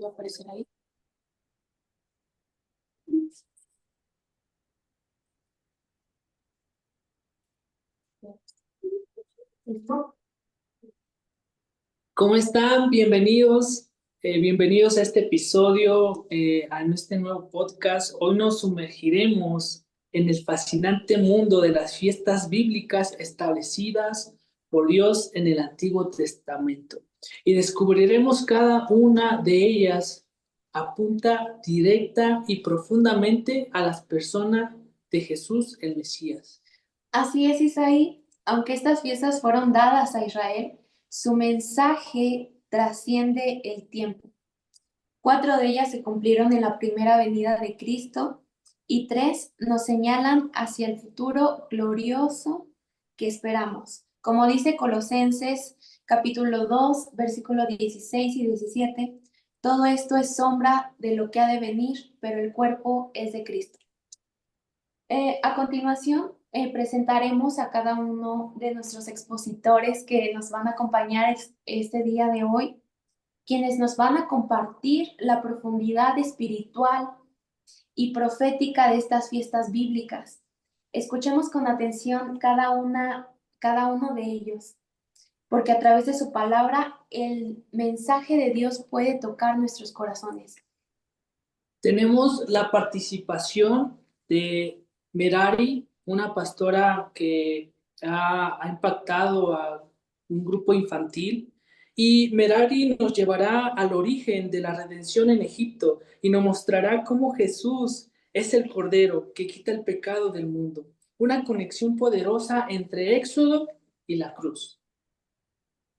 Va a aparecer ahí. ¿Cómo están? Bienvenidos, bienvenidos a este episodio, a este nuevo podcast. Hoy nos sumergiremos en el fascinante mundo de las fiestas bíblicas establecidas por Dios en el Antiguo Testamento y descubriremos cada una de ellas apunta directa y profundamente a las personas de Jesús el Mesías. Así es, Isaí. Aunque estas fiestas fueron dadas a Israel, su mensaje trasciende el tiempo. 4 de ellas se cumplieron en la primera venida de Cristo y 3 nos señalan hacia el futuro glorioso que esperamos. Como dice Colosenses capítulo 2, versículos 16 y 17, todo esto es sombra de lo que ha de venir, pero el cuerpo es de Cristo. A continuación, presentaremos a cada uno de nuestros expositores que nos van a acompañar este día de hoy, quienes nos van a compartir la profundidad espiritual y profética de estas fiestas bíblicas. Escuchemos con atención cada uno de ellos, porque a través de su palabra el mensaje de Dios puede tocar nuestros corazones. Tenemos la participación de Merari, una pastora que ha impactado a un grupo infantil. Y Merari nos llevará al origen de la redención en Egipto y nos mostrará cómo Jesús es el Cordero que quita el pecado del mundo. Una conexión poderosa entre Éxodo y la cruz.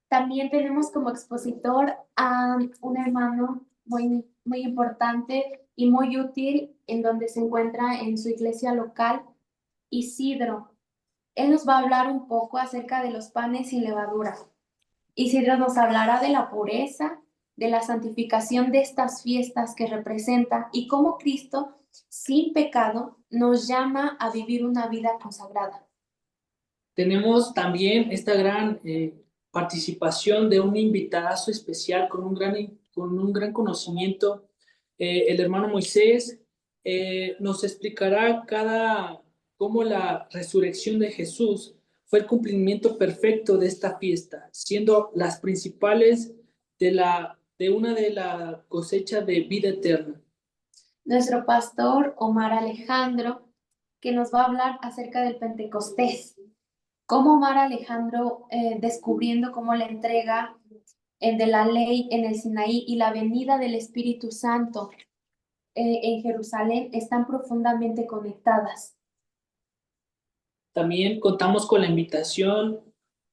También tenemos como expositor a un hermano muy importante y muy útil en donde se encuentra en su iglesia local, Isidro. Él nos va a hablar un poco acerca de los panes sin levadura. Isidro nos hablará de la pureza, de la santificación de estas fiestas que representa y cómo Cristo, sin pecado, nos llama a vivir una vida consagrada. Tenemos también esta gran participación de un invitadazo especial con un gran conocimiento. El hermano Moisés nos explicará cómo la resurrección de Jesús fue el cumplimiento perfecto de esta fiesta, siendo las principales de una de la cosecha de vida eterna. Nuestro pastor Omar Alejandro, que nos va a hablar acerca del Pentecostés. Cómo Omar Alejandro, descubriendo cómo la entrega de la ley en el Sinaí y la venida del Espíritu Santo en Jerusalén están profundamente conectadas. También contamos con la invitación,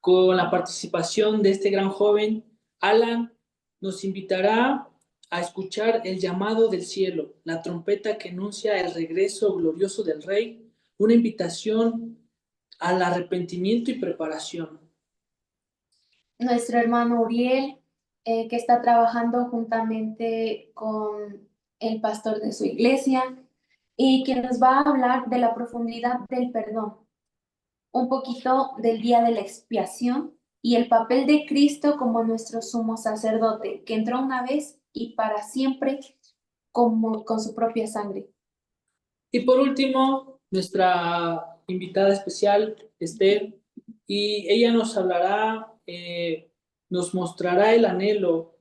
con la participación de este gran joven. Alan nos invitará a escuchar el llamado del cielo, la trompeta que anuncia el regreso glorioso del Rey, una invitación al arrepentimiento y preparación. Nuestro hermano Uriel, que está trabajando juntamente con el pastor de su iglesia y que nos va a hablar de la profundidad del perdón, un poquito del día de la expiación y el papel de Cristo como nuestro sumo sacerdote, que entró una vez y para siempre con su propia sangre. Y por último, nuestra invitada especial, Esther, y ella nos hablará, nos mostrará el anhelo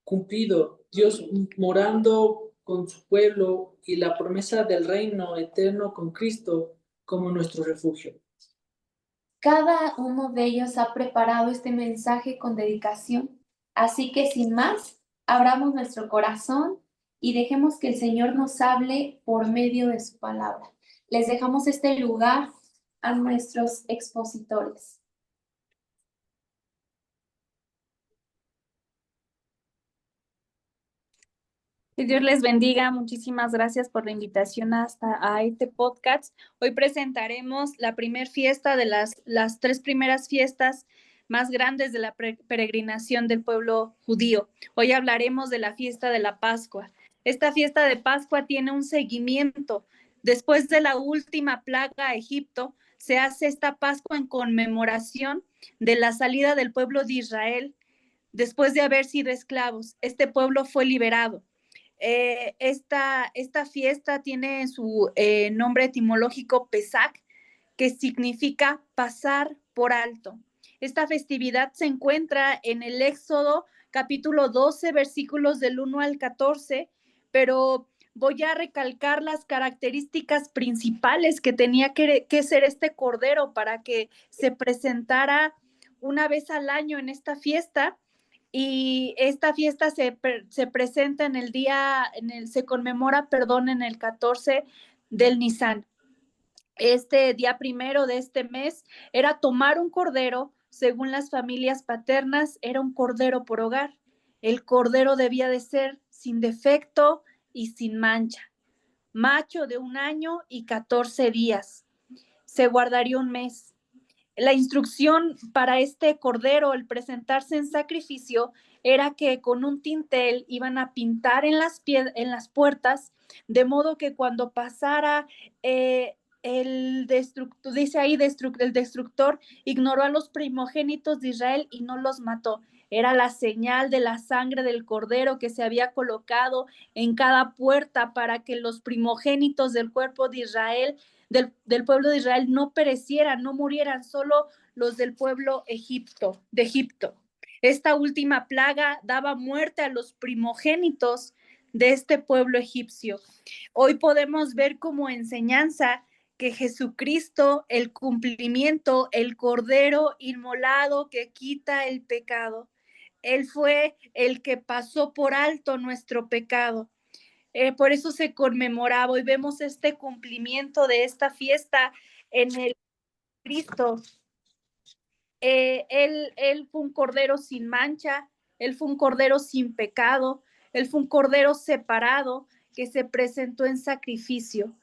cumplido, Dios morando con su pueblo y la promesa del reino eterno con Cristo como nuestro refugio. Cada uno de ellos ha preparado este mensaje con dedicación, así que sin más, abramos nuestro corazón y dejemos que el Señor nos hable por medio de su palabra. Les dejamos este lugar a nuestros expositores. Que Dios les bendiga. Muchísimas gracias por la invitación a este podcast. Hoy presentaremos la primer fiesta de las 3 primeras fiestas más grandes de la peregrinación del pueblo judío. Hoy hablaremos de la fiesta de la Pascua. Esta fiesta de Pascua tiene un seguimiento. Después de la última plaga a Egipto, se hace esta Pascua en conmemoración de la salida del pueblo de Israel después de haber sido esclavos. Este pueblo fue liberado. Esta fiesta tiene su nombre etimológico Pesach, que significa pasar por alto. Esta festividad se encuentra en el Éxodo capítulo 12, versículos del 1 al 14, pero voy a recalcar las características principales que tenía que ser este cordero para que se presentara una vez al año en esta fiesta. Y esta fiesta se presenta en el día, se conmemora, perdón, en el 14 del Nisan. Este día primero de este mes era tomar un cordero, según las familias paternas, era un cordero por hogar. El cordero debía de ser sin defecto y sin mancha, macho de 1 año y 14 días. Se guardaría un mes. La instrucción para este cordero, el presentarse en sacrificio, era que con un tintel iban a pintar en las puertas, de modo que cuando pasara el destructor, dice ahí, el destructor ignoró a los primogénitos de Israel y no los mató. Era la señal de la sangre del cordero que se había colocado en cada puerta para que los primogénitos del cuerpo de Israel, del pueblo de Israel, no perecieran, no murieran, solo los del pueblo de Egipto. Esta última plaga daba muerte a los primogénitos de este pueblo egipcio. Hoy podemos ver como enseñanza que Jesucristo, el cumplimiento, el cordero inmolado que quita el pecado. Él fue el que pasó por alto nuestro pecado. Por eso se conmemoraba. Hoy vemos este cumplimiento de esta fiesta en el Cristo. Él fue un cordero sin mancha, él fue un cordero sin pecado, él fue un cordero separado que se presentó en sacrificio.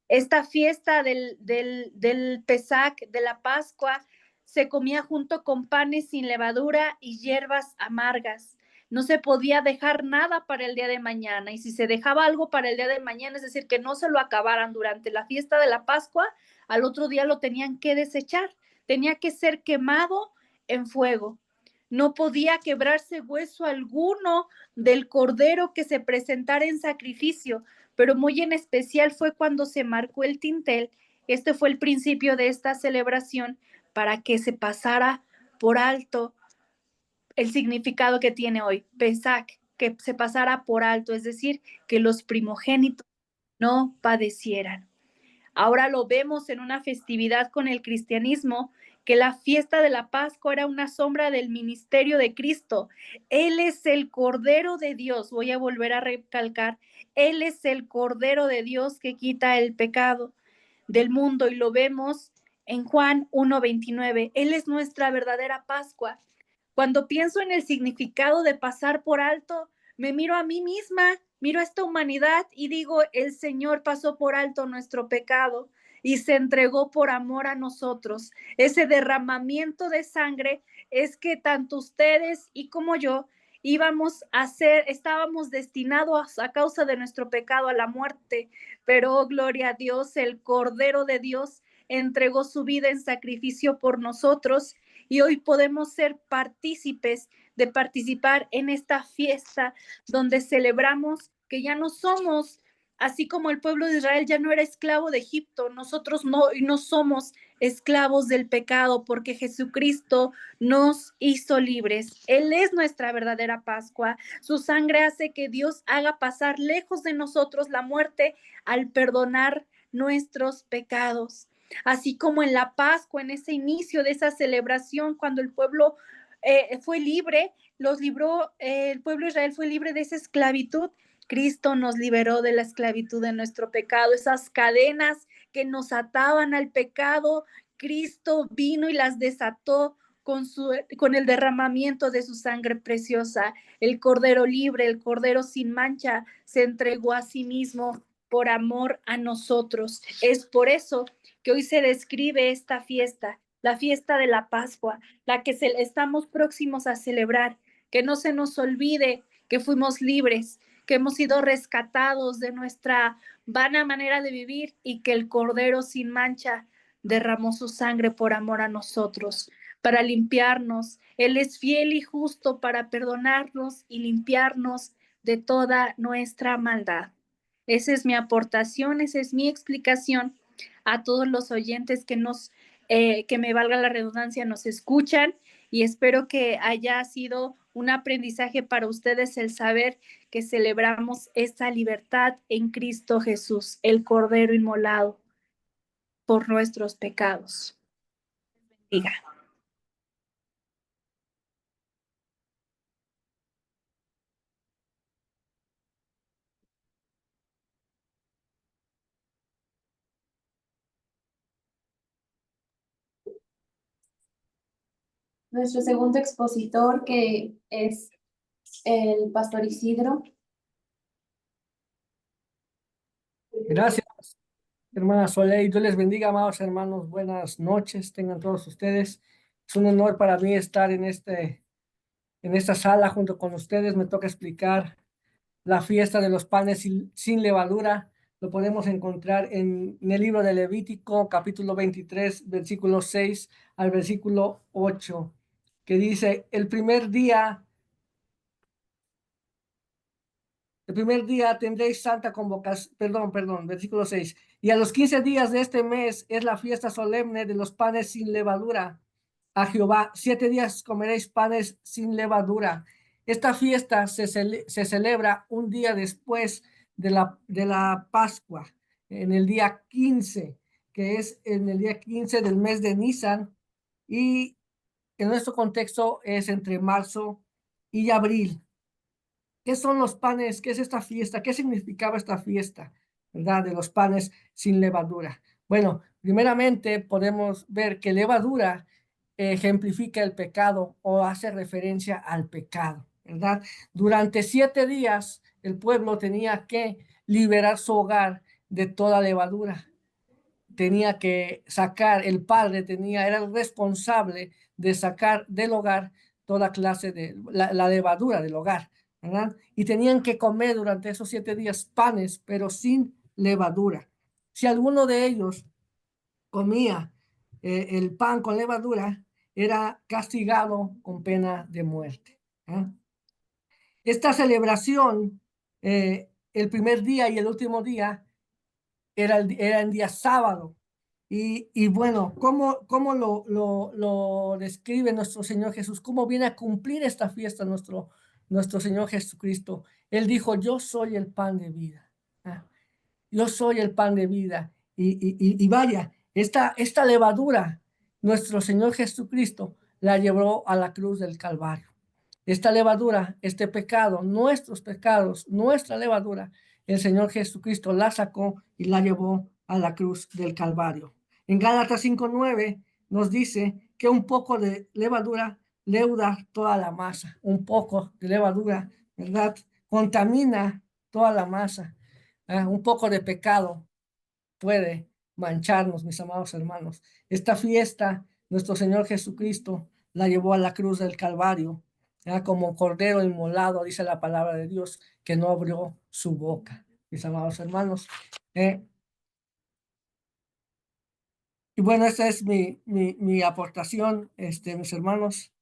Esta fiesta del Pesach, de la Pascua, se comía junto con panes sin levadura y hierbas amargas. No se podía dejar nada para el día de mañana, y si se dejaba algo para el día de mañana, es decir, que no se lo acabaran durante la fiesta de la Pascua, al otro día lo tenían que desechar, tenía que ser quemado en fuego. No podía quebrarse hueso alguno del cordero que se presentara en sacrificio, pero muy en especial fue cuando se marcó el tintel. Este fue el principio de esta celebración para que se pasara por alto el significado que tiene hoy, Pesach, que se pasara por alto, es decir, que los primogénitos no padecieran. Ahora lo vemos en una festividad con el cristianismo, que la fiesta de la Pascua era una sombra del ministerio de Cristo. Él es el Cordero de Dios, voy a volver a recalcar, Él es el Cordero de Dios que quita el pecado del mundo, y lo vemos en Juan 1:29. Él es nuestra verdadera Pascua. Cuando pienso en el significado de pasar por alto, me miro a mí misma, miro a esta humanidad y digo, el Señor pasó por alto nuestro pecado y se entregó por amor a nosotros. Ese derramamiento de sangre es que tanto ustedes y como yo estábamos destinados a causa de nuestro pecado a la muerte, pero oh, gloria a Dios, el Cordero de Dios entregó su vida en sacrificio por nosotros, y hoy podemos ser partícipes de participar en esta fiesta donde celebramos que ya no somos, así como el pueblo de Israel ya no era esclavo de Egipto, nosotros no somos esclavos del pecado, porque Jesucristo nos hizo libres. Él es nuestra verdadera Pascua. Su sangre hace que Dios haga pasar lejos de nosotros la muerte al perdonar nuestros pecados. Así como en la Pascua, en ese inicio de esa celebración, cuando el pueblo fue libre, el pueblo de Israel fue libre de esa esclavitud. Cristo nos liberó de la esclavitud de nuestro pecado, esas cadenas que nos ataban al pecado. Cristo vino y las desató con el derramamiento de su sangre preciosa. El Cordero libre, el Cordero sin mancha, se entregó a sí mismo por amor a nosotros. Es por eso que hoy se describe esta fiesta, la fiesta de la Pascua, la que estamos próximos a celebrar. Que no se nos olvide que fuimos libres, que hemos sido rescatados de nuestra vana manera de vivir, y que el Cordero sin mancha derramó su sangre por amor a nosotros. para limpiarnos. Él es fiel y justo para perdonarnos y limpiarnos de toda nuestra maldad. Esa es mi aportación, esa es mi explicación a todos los oyentes que me valga la redundancia, nos escuchan, y espero que haya sido un aprendizaje para ustedes el saber que celebramos esta libertad en Cristo Jesús, el Cordero inmolado por nuestros pecados. Diga. Nuestro segundo expositor, que es el pastor Isidro. Gracias, hermana Soleil. Dios les bendiga, amados hermanos. Buenas noches, tengan todos ustedes. Es un honor para mí estar en esta sala junto con ustedes. Me toca explicar la fiesta de los panes sin levadura. Lo podemos encontrar en el libro de Levítico, capítulo 23, versículo 6 al versículo 8, que dice: el primer día tendréis santa convocación, perdón, versículo 6. Y a los 15 días de este mes es la fiesta solemne de los panes sin levadura a Jehová. 7 días comeréis panes sin levadura. Esta fiesta se celebra un día después de la Pascua, en el día 15, que es en el día 15 del mes de Nisan, y en nuestro contexto es entre marzo y abril. ¿Qué son los panes? ¿Qué es esta fiesta? ¿Qué significaba esta fiesta, verdad, de los panes sin levadura? Bueno, primeramente podemos ver que levadura ejemplifica el pecado o hace referencia al pecado, ¿verdad? Durante 7 días el pueblo tenía que liberar su hogar de toda levadura. Tenía que sacar, el padre era el responsable de sacar del hogar toda clase de la levadura del hogar, ¿verdad? Y tenían que comer durante esos 7 días panes, pero sin levadura. Si alguno de ellos comía el pan con levadura, era castigado con pena de muerte, ¿eh? Esta celebración, el primer día y el último día, era el día sábado. Y bueno, ¿cómo lo describe nuestro Señor Jesús? ¿Cómo viene a cumplir esta fiesta nuestro Señor Jesucristo? Él dijo: yo soy el pan de vida. ¿Ah? Yo soy el pan de vida. Y vaya, esta levadura, nuestro Señor Jesucristo la llevó a la cruz del Calvario. Esta levadura, este pecado, nuestros pecados, nuestra levadura, el Señor Jesucristo la sacó y la llevó a la cruz del Calvario. En Gálatas 5:9 nos dice que un poco de levadura leuda toda la masa. Un poco de levadura, ¿verdad?, contamina toda la masa. Un poco de pecado puede mancharnos, mis amados hermanos. Esta fiesta, nuestro Señor Jesucristo la llevó a la cruz del Calvario, como cordero inmolado, dice la palabra de Dios, que no abrió su boca, mis amados hermanos. Y bueno, esta es mi aportación, mis hermanos.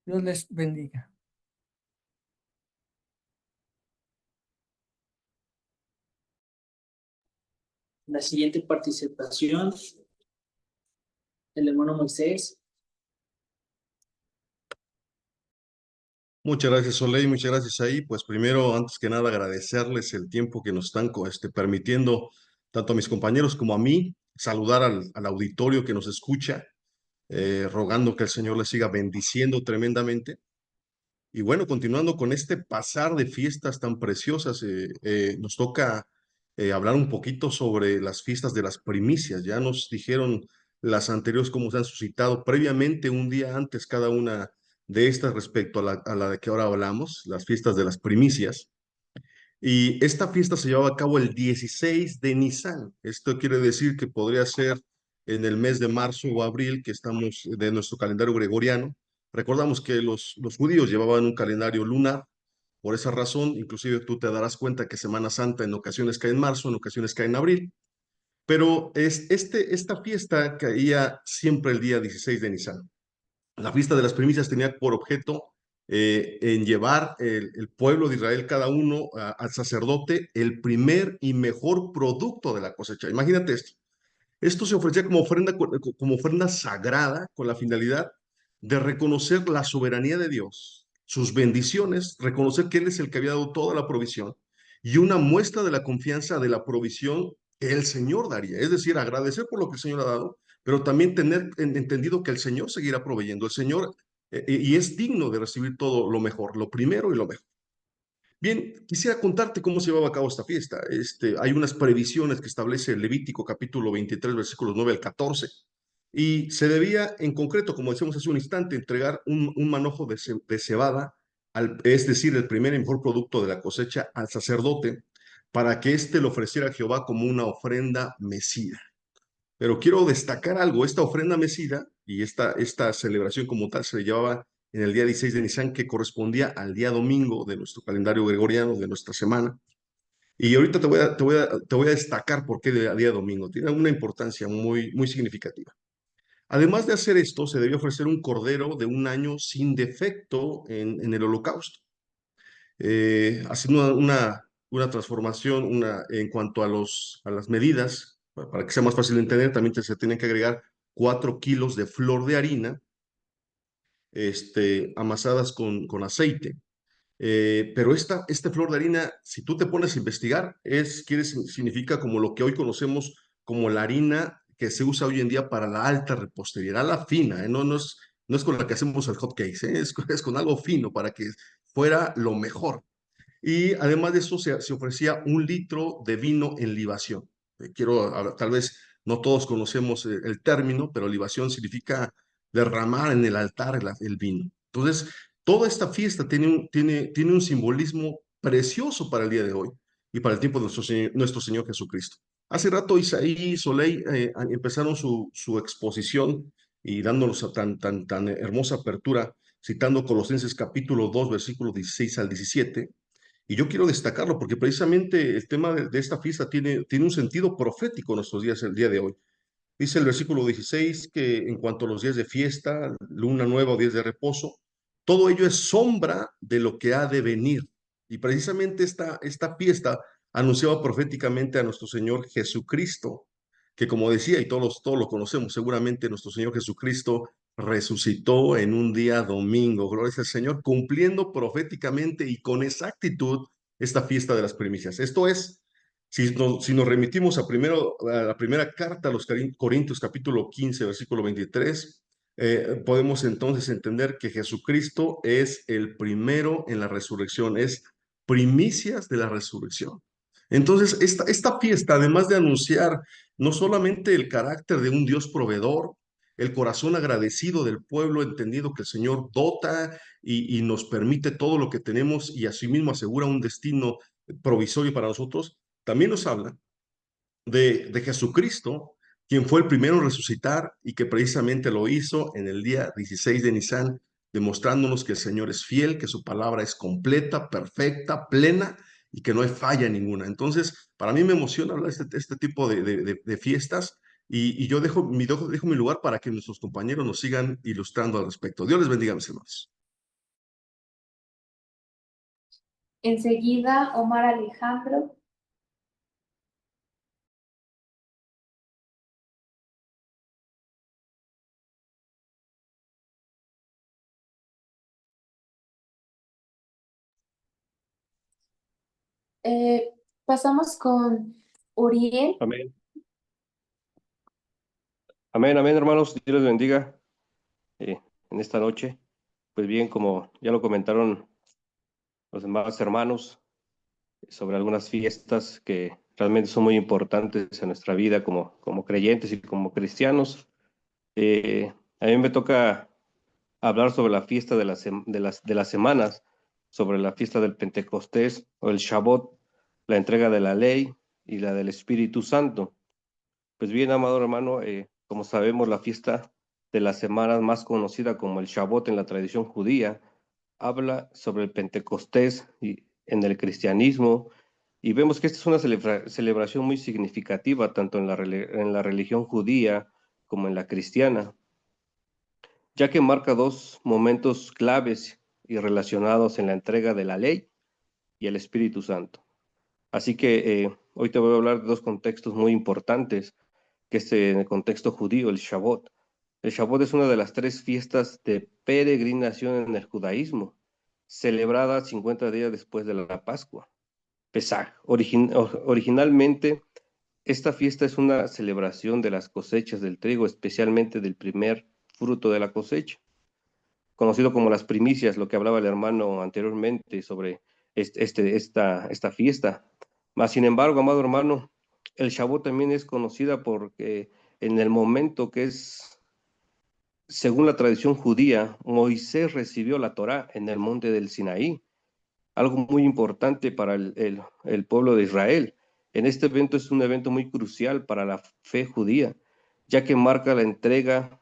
Dios les bendiga. La siguiente participación, el hermano Moisés. Muchas gracias, Soleil, muchas gracias ahí. Pues primero, antes que nada, agradecerles el tiempo que nos están permitiendo, tanto a mis compañeros como a mí, saludar al auditorio que nos escucha, rogando que el Señor les siga bendiciendo tremendamente. Y bueno, continuando con este pasar de fiestas tan preciosas, nos toca hablar un poquito sobre las fiestas de las primicias. Ya nos dijeron las anteriores cómo se han suscitado previamente, un día antes cada una de estas respecto a la de que ahora hablamos, las fiestas de las primicias. Y esta fiesta se llevaba a cabo el 16 de Nisan. Esto quiere decir que podría ser en el mes de marzo o abril, que estamos de nuestro calendario gregoriano. Recordamos que los judíos llevaban un calendario lunar. Por esa razón, inclusive tú te darás cuenta que Semana Santa en ocasiones cae en marzo, en ocasiones cae en abril. Pero esta fiesta caía siempre el día 16 de Nisan. La fiesta de las primicias tenía por objeto en llevar el pueblo de Israel, cada uno, al sacerdote, el primer y mejor producto de la cosecha. Imagínate esto. Esto se ofrecía como ofrenda sagrada con la finalidad de reconocer la soberanía de Dios, sus bendiciones, reconocer que Él es el que había dado toda la provisión y una muestra de la confianza de la provisión que el Señor daría. Es decir, agradecer por lo que el Señor ha dado, pero también tener entendido que el Señor seguirá proveyendo. El Señor, y es digno de recibir todo lo mejor, lo primero y lo mejor. Bien, quisiera contarte cómo se llevaba a cabo esta fiesta. Hay unas previsiones que establece el Levítico capítulo 23, versículos 9 al 14, y se debía en concreto, como decíamos hace un instante, entregar un manojo de cebada, es decir, el primer y mejor producto de la cosecha, al sacerdote, para que éste lo ofreciera a Jehová como una ofrenda mecida. Pero quiero destacar algo, esta ofrenda mecida y esta celebración como tal se llevaba en el día 16 de Nisan, que correspondía al día domingo de nuestro calendario gregoriano, de nuestra semana. Y ahorita te voy a destacar por qué día domingo. Tiene una importancia muy, muy significativa. Además de hacer esto, se debía ofrecer un cordero de un año sin defecto en el holocausto, haciendo una transformación en cuanto a las medidas, para que sea más fácil de entender. También se tienen que agregar 4 kilos de flor de harina, amasadas con aceite. Pero esta flor de harina, si tú te pones a investigar, significa como lo que hoy conocemos como la harina que se usa hoy en día para la alta repostería, la fina, ¿eh? No es con la que hacemos el hot cakes, ¿eh? Es con algo fino para que fuera lo mejor. Y además de eso se ofrecía 1 litro de vino en libación. Tal vez no todos conocemos el término, pero libación significa derramar en el altar el vino. Entonces, toda esta fiesta tiene un simbolismo precioso para el día de hoy y para el tiempo de nuestro Señor Jesucristo. Hace rato Isaí y Soleil empezaron su exposición y dándonos tan hermosa apertura, citando Colosenses capítulo 2, versículos 16 al 17. Y yo quiero destacarlo porque precisamente el tema de esta fiesta tiene un sentido profético en nuestros días, el día de hoy. Dice el versículo 16 que en cuanto a los días de fiesta, luna nueva o días de reposo, todo ello es sombra de lo que ha de venir. Y precisamente esta fiesta anunciaba proféticamente a nuestro Señor Jesucristo, que como decía, y todos lo conocemos, seguramente nuestro Señor Jesucristo resucitó en un día domingo, gloria al Señor, cumpliendo proféticamente y con exactitud esta fiesta de las primicias. Esto es, si nos remitimos a la primera carta a los Corintios, capítulo 15, versículo 23, podemos entonces entender que Jesucristo es el primero en la resurrección, es primicias de la resurrección. Entonces, esta fiesta, además de anunciar no solamente el carácter de un Dios proveedor, el corazón agradecido del pueblo, entendido que el Señor dota y nos permite todo lo que tenemos y asimismo asegura un destino provisorio para nosotros, también nos habla de Jesucristo, quien fue el primero en resucitar y que precisamente lo hizo en el día 16 de Nisan, demostrándonos que el Señor es fiel, que su palabra es completa, perfecta, plena y que no hay falla ninguna. Entonces, para mí me emociona hablar de este tipo de fiestas y yo dejo mi lugar para que nuestros compañeros nos sigan ilustrando al respecto. Dios les bendiga, mis hermanos. Enseguida, Omar Alejandro. Pasamos con Uriel. Amén. Amén, amén, hermanos. Dios les bendiga en esta noche. Pues bien, como ya lo comentaron los demás hermanos, sobre algunas fiestas que realmente son muy importantes en nuestra vida como creyentes y como cristianos. A mí me toca hablar sobre la fiesta de las semanas, sobre la fiesta del Pentecostés o el Shabbat, la entrega de la ley y la del Espíritu Santo. Pues bien, amado hermano, como sabemos, la fiesta de las semanas, más conocida como el Shabbat en la tradición judía, habla sobre el Pentecostés en el cristianismo, y vemos que esta es una celebración muy significativa tanto en la religión judía como en la cristiana. ya que marca dos momentos claves y relacionados en la entrega de la ley y el Espíritu Santo. Así que hoy te voy a hablar de dos contextos muy importantes, que es en el contexto judío, el Shavuot. El Shavuot es una de las tres fiestas de peregrinación en el judaísmo, celebrada 50 días después de la Pascua. Pesaj. Originalmente, esta fiesta es una celebración de las cosechas del trigo, especialmente del primer fruto de la cosecha, conocido como las primicias, lo que hablaba el hermano anteriormente sobre esta fiesta. Mas, sin embargo, amado hermano, el Shavuot también es conocida porque en el momento que es, según la tradición judía, Moisés recibió la Torá en el monte del Sinaí, algo muy importante para el pueblo de Israel. En este evento es un evento muy crucial para la fe judía, ya que marca la entrega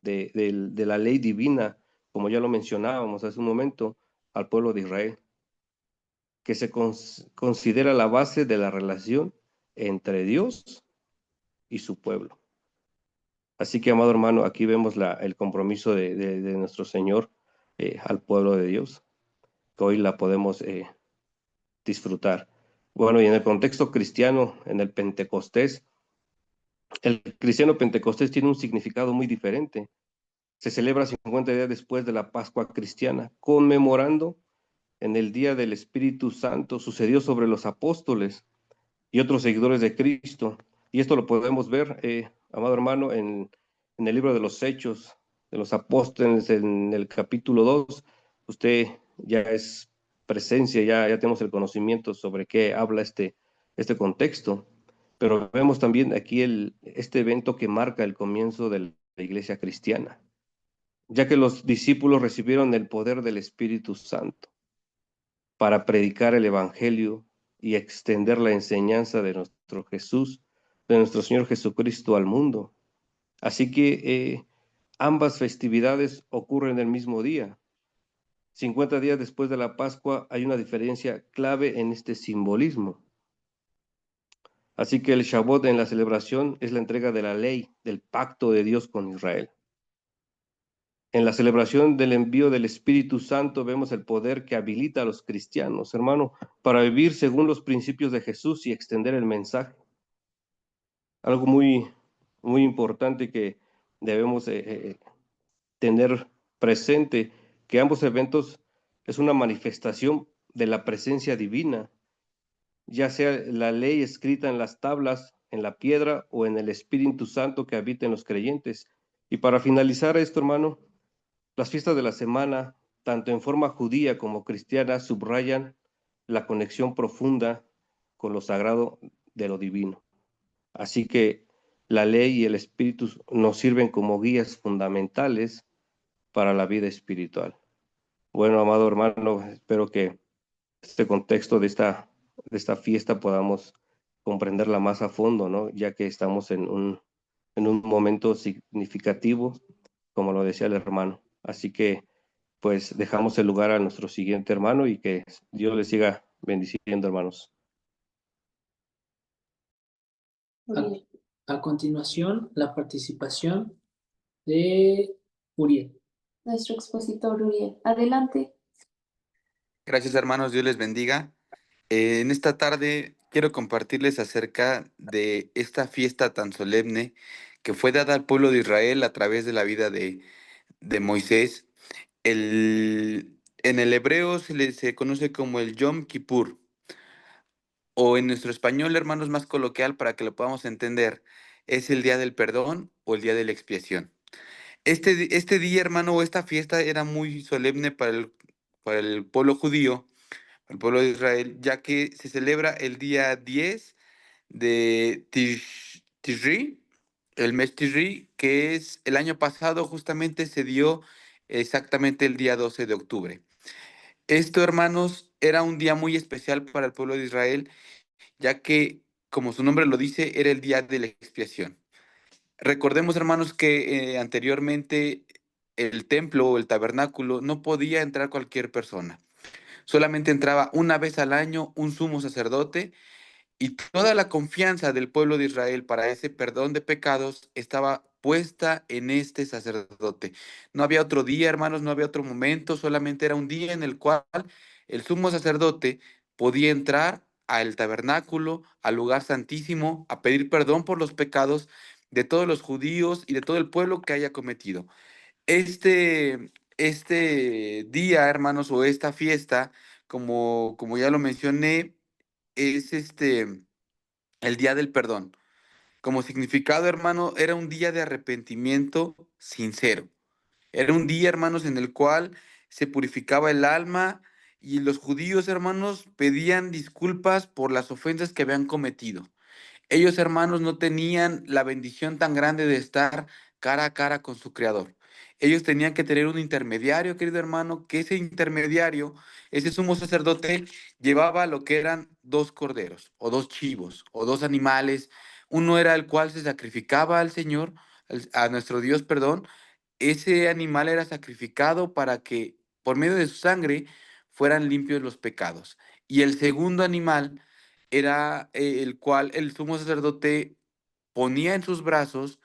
de la ley divina, como ya lo mencionábamos hace un momento, al pueblo de Israel, que se considera la base de la relación entre Dios y su pueblo. Así que, amado hermano, aquí vemos el compromiso de nuestro Señor al pueblo de Dios, que hoy la podemos disfrutar. Bueno, y en el contexto cristiano, en el Pentecostés, el cristiano Pentecostés tiene un significado muy diferente. Se celebra 50 días después de la Pascua cristiana, conmemorando en el día del Espíritu Santo, sucedió sobre los apóstoles y otros seguidores de Cristo. Y esto lo podemos ver, amado hermano, en el libro de los Hechos de los Apóstoles, en el capítulo 2. Usted ya es presencia, ya tenemos el conocimiento sobre qué habla este contexto. Pero vemos también aquí este evento que marca el comienzo de la iglesia cristiana, ya que los discípulos recibieron el poder del Espíritu Santo para predicar el Evangelio y extender la enseñanza de nuestro Jesús, de nuestro Señor Jesucristo al mundo. Así que ambas festividades ocurren el mismo día. 50 días después de la Pascua hay una diferencia clave en este simbolismo. Así que el Shavuot en la celebración es la entrega de la ley, del pacto de Dios con Israel. En la celebración del envío del Espíritu Santo vemos el poder que habilita a los cristianos, hermano, para vivir según los principios de Jesús y extender el mensaje. Algo muy, muy importante que debemos tener presente, que ambos eventos es una manifestación de la presencia divina, ya sea la ley escrita en las tablas, en la piedra o en el Espíritu Santo que habita en los creyentes. Y para finalizar esto, hermano, las fiestas de la semana, tanto en forma judía como cristiana, subrayan la conexión profunda con lo sagrado de lo divino. Así que la ley y el espíritu nos sirven como guías fundamentales para la vida espiritual. Bueno, amado hermano, espero que este contexto de esta fiesta podamos comprenderla más a fondo, ¿no? Ya que estamos en un momento significativo, como lo decía el hermano. Así que, pues, dejamos el lugar a nuestro siguiente hermano y que Dios les siga bendiciendo, hermanos. A continuación, la participación de Uriel. Nuestro expositor Uriel. Adelante. Gracias, hermanos, Dios les bendiga. En esta tarde quiero compartirles acerca de esta fiesta tan solemne que fue dada al pueblo de Israel a través de la vida de Moisés. En el hebreo se conoce como el Yom Kippur, o en nuestro español, hermanos, más coloquial para que lo podamos entender, es el día del perdón o el día de la expiación. Este día, hermano, o esta fiesta era muy solemne para el pueblo judío, el pueblo de Israel, ya que se celebra el día 10 de Tishri, el mes Tishri, que es el año pasado, justamente se dio exactamente el día 12 de octubre. Esto, hermanos, era un día muy especial para el pueblo de Israel, ya que, como su nombre lo dice, era el día de la expiación. Recordemos, hermanos, que anteriormente el templo o el tabernáculo no podía entrar cualquier persona. Solamente entraba una vez al año un sumo sacerdote, y toda la confianza del pueblo de Israel para ese perdón de pecados estaba puesta en este sacerdote. No había otro día, hermanos, no había otro momento, solamente era un día en el cual el sumo sacerdote podía entrar al tabernáculo, al lugar santísimo, a pedir perdón por los pecados de todos los judíos y de todo el pueblo que haya cometido. Este día, hermanos, o esta fiesta, como ya lo mencioné, es el día del perdón. Como significado, hermano, era un día de arrepentimiento sincero. Era un día, hermanos, en el cual se purificaba el alma y los judíos, hermanos, pedían disculpas por las ofensas que habían cometido. Ellos, hermanos, no tenían la bendición tan grande de estar cara a cara con su Creador. Ellos tenían que tener un intermediario, querido hermano, que ese intermediario, ese sumo sacerdote, llevaba lo que eran dos corderos, o dos chivos, o dos animales. Uno era el cual se sacrificaba al Señor, a nuestro Dios, perdón. Ese animal era sacrificado para que, por medio de su sangre, fueran limpios los pecados. Y el segundo animal era el cual el sumo sacerdote ponía en sus brazos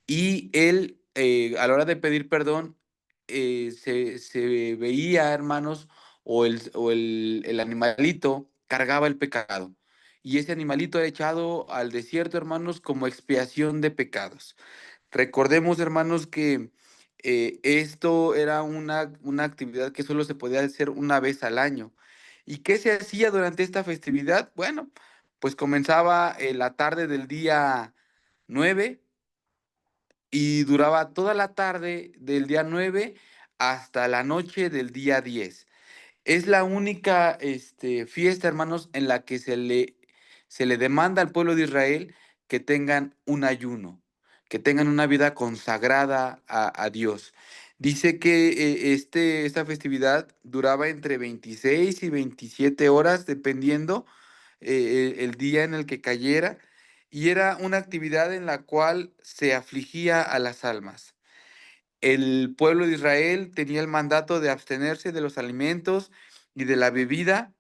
y él, a la hora de pedir perdón, se veía, hermanos, o el animalito cargaba el pecado. Y ese animalito era echado al desierto, hermanos, como expiación de pecados. Recordemos, hermanos, que esto era una actividad que solo se podía hacer una vez al año. ¿Y qué se hacía durante esta festividad? Bueno, pues comenzaba la tarde del día 9 y duraba toda la tarde del día 9 hasta la noche del día 10. Es la única fiesta, hermanos, en la que se le demanda al pueblo de Israel que tengan un ayuno, que tengan una vida consagrada a Dios. Dice que esta festividad duraba entre 26 y 27 horas, dependiendo el día en el que cayera, y era una actividad en la cual se afligía a las almas. El pueblo de Israel tenía el mandato de abstenerse de los alimentos y de la bebida.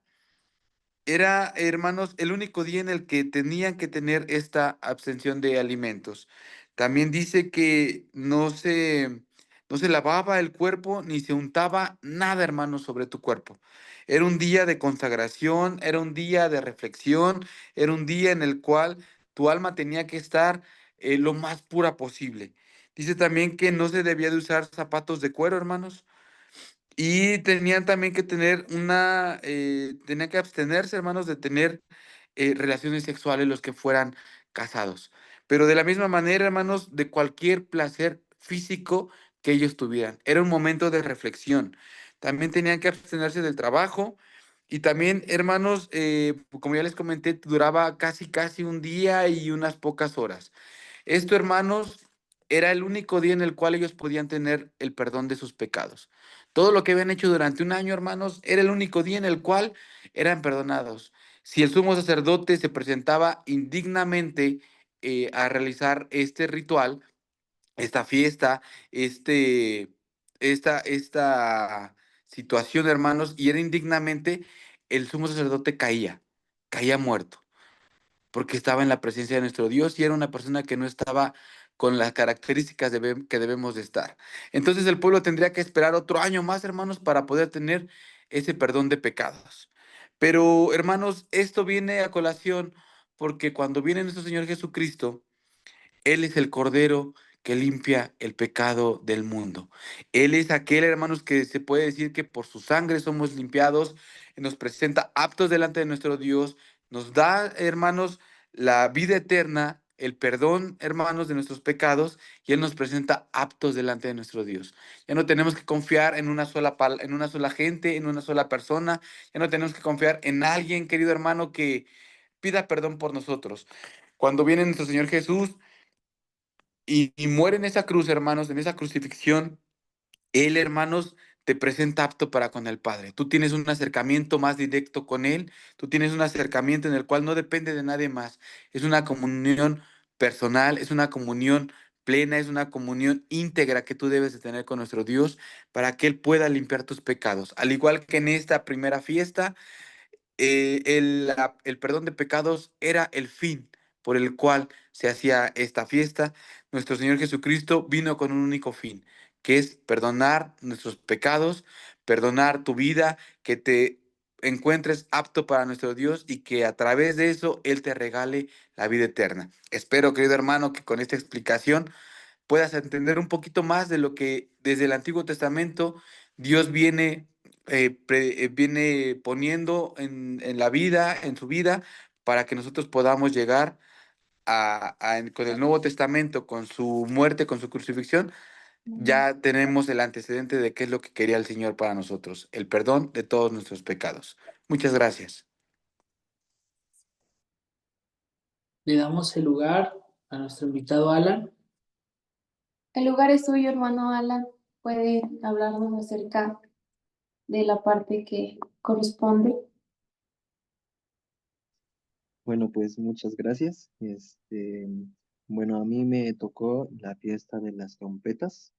Era, hermanos, el único día en el que tenían que tener esta abstención de alimentos. También dice que no se lavaba el cuerpo ni se untaba nada, hermanos, sobre tu cuerpo. Era un día de consagración, era un día de reflexión, era un día en el cual tu alma tenía que estar lo más pura posible. Dice también que no se debía de usar zapatos de cuero, hermanos. Y tenían también que tenían que abstenerse, hermanos, de tener relaciones sexuales los que fueran casados. Pero de la misma manera, hermanos, de cualquier placer físico que ellos tuvieran. Era un momento de reflexión. También tenían que abstenerse del trabajo. Y también, hermanos, como ya les comenté, duraba casi, casi un día y unas pocas horas. Esto, hermanos, era el único día en el cual ellos podían tener el perdón de sus pecados. Todo lo que habían hecho durante un año, hermanos, era el único día en el cual eran perdonados. Si el sumo sacerdote se presentaba indignamente a realizar este ritual, esta fiesta, este, esta situación, hermanos, y era indignamente, el sumo sacerdote caía muerto porque estaba en la presencia de nuestro Dios y era una persona que no estaba con las características que debemos de estar. Entonces el pueblo tendría que esperar otro año más, hermanos, para poder tener ese perdón de pecados. Pero, hermanos, esto viene a colación porque cuando viene nuestro Señor Jesucristo, él es el Cordero que limpia el pecado del mundo. Él es aquel, hermanos, que se puede decir que por su sangre somos limpiados, nos presenta aptos delante de nuestro Dios, nos da, hermanos, la vida eterna, el perdón, hermanos, de nuestros pecados, y Él nos presenta aptos delante de nuestro Dios. Ya no tenemos que confiar en una sola gente, en una sola persona, ya no tenemos que confiar en alguien, querido hermano, que pida perdón por nosotros. Cuando viene nuestro Señor Jesús, y muere en esa cruz, hermanos, en esa crucifixión, Él, hermanos, te presenta apto para con el Padre. Tú tienes un acercamiento más directo con Él, tú tienes un acercamiento en el cual no depende de nadie más. Es una comunión personal, es una comunión plena, es una comunión íntegra que tú debes de tener con nuestro Dios para que Él pueda limpiar tus pecados. Al igual que en esta primera fiesta, el perdón de pecados era el fin por el cual se hacía esta fiesta, nuestro Señor Jesucristo vino con un único fin, que es perdonar nuestros pecados, perdonar tu vida, que te encuentres apto para nuestro Dios y que a través de eso Él te regale la vida eterna. Espero, querido hermano, que con esta explicación puedas entender un poquito más de lo que desde el Antiguo Testamento Dios viene poniendo en la vida, en su vida, para que nosotros podamos llegar con el Nuevo Testamento, con su muerte, con su crucifixión, ya tenemos el antecedente de qué es lo que quería el Señor para nosotros, el perdón de todos nuestros pecados. Muchas gracias. Le damos el lugar a nuestro invitado Alan. El lugar es suyo, hermano Alan. Puede hablarnos acerca de la parte que corresponde. Bueno, pues muchas gracias. Bueno, a mí me tocó la fiesta de las trompetas.